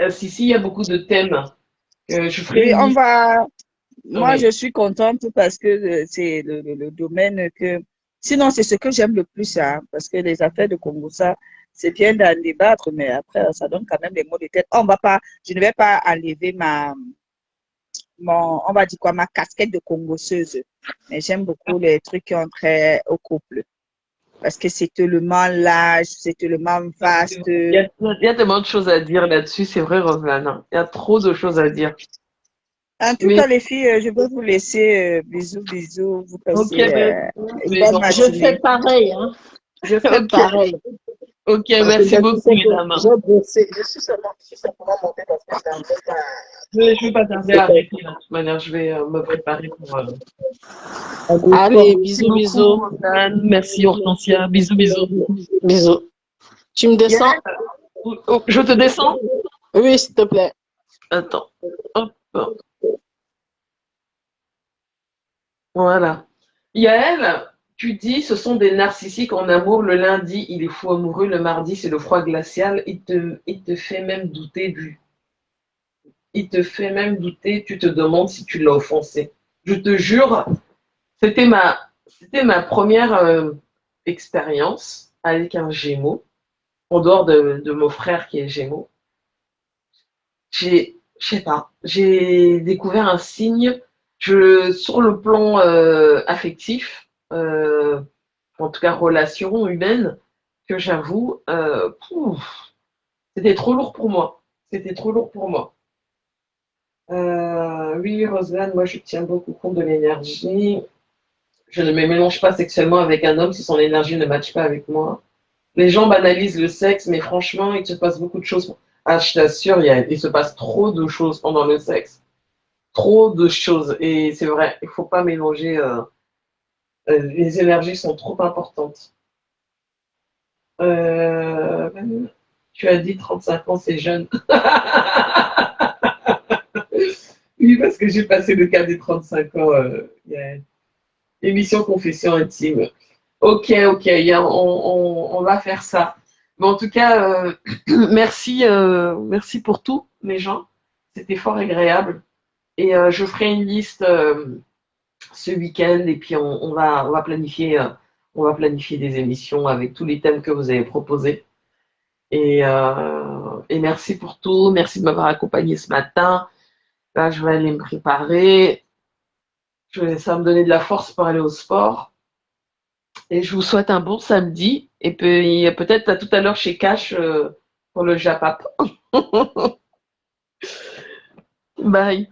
Sissi, il y a beaucoup de thèmes. Je ferai oui, une on liste. va. Moi, Oui, je suis contente parce que c'est le domaine que. Sinon, c'est ce que j'aime le plus, hein, parce que les affaires de Congo, ça, c'est bien d'en débattre, mais après, ça donne quand même des mots de tête. On va pas, je ne vais pas enlever on va dire quoi, ma casquette de congosseuse. Mais j'aime beaucoup les trucs qui ont trait au couple. Parce que c'est tellement large, c'est tellement c'est vaste. vrai. Il y a tellement de choses à dire là-dessus. C'est vrai, Rosanna. Il y a trop de choses à dire. En tout Mais, cas, les filles, je vais vous laisser. Bisous, bisous. Vous ok, passez merci. une Mais bonne non. Je fais matinée. pareil, hein. Je fais Ok, pareil. ok, Parce que merci tu beaucoup, sais que mesdames. j'ai bossé. Je suis simplement montée parce que j'avais Je vais pas tarder à arrêter de toute manière. Je vais me préparer pour le sport. Allez, Merci bisous, beaucoup, bisous. Rosanne. Merci, Hortensia. Bisous, bisous. Bisous. Tu me Yael, descends? je te descends? Oui, s'il te plaît. Attends. Hop. Voilà. Yael, tu dis ce sont des narcissiques en amour. Le lundi, il est fou amoureux. Le mardi, c'est le froid glacial. Il te fait même douter il te fait même douter. Tu te demandes si tu l'as offensé. Je te jure, c'était ma première expérience avec un Gémeaux, en dehors de mon frère qui est Gémeaux. Je sais pas, j'ai découvert un signe. Sur le plan affectif, en tout cas relation humaine, que j'avoue, c'était trop lourd pour moi. C'était trop lourd pour moi. Oui, Roseland, moi je tiens beaucoup compte de l'énergie. Je ne me mélange pas sexuellement avec un homme si son énergie ne matche pas avec moi. Les gens banalisent le sexe, mais franchement, il se passe beaucoup de choses. Ah, je t'assure, il se passe trop de choses pendant le sexe. Trop de choses. Et c'est vrai, il ne faut pas mélanger. Les énergies sont trop importantes. Euh, Tu as dit 35 ans, c'est jeune. Oui, parce que j'ai passé le cap des 35 ans. Il y a une émission Confession intime. Ok, on va faire ça. Mais en tout cas, merci pour tout, mes gens. C'était fort agréable. Et je ferai une liste ce week-end et puis on va planifier des émissions avec tous les thèmes que vous avez proposés. Et merci pour tout. Merci de m'avoir accompagné ce matin. Là, je vais aller me préparer. Ça va me donner de la force pour aller au sport. Et je vous souhaite un bon samedi. Et puis peut-être à tout à l'heure chez Cash pour le Japap. Bye.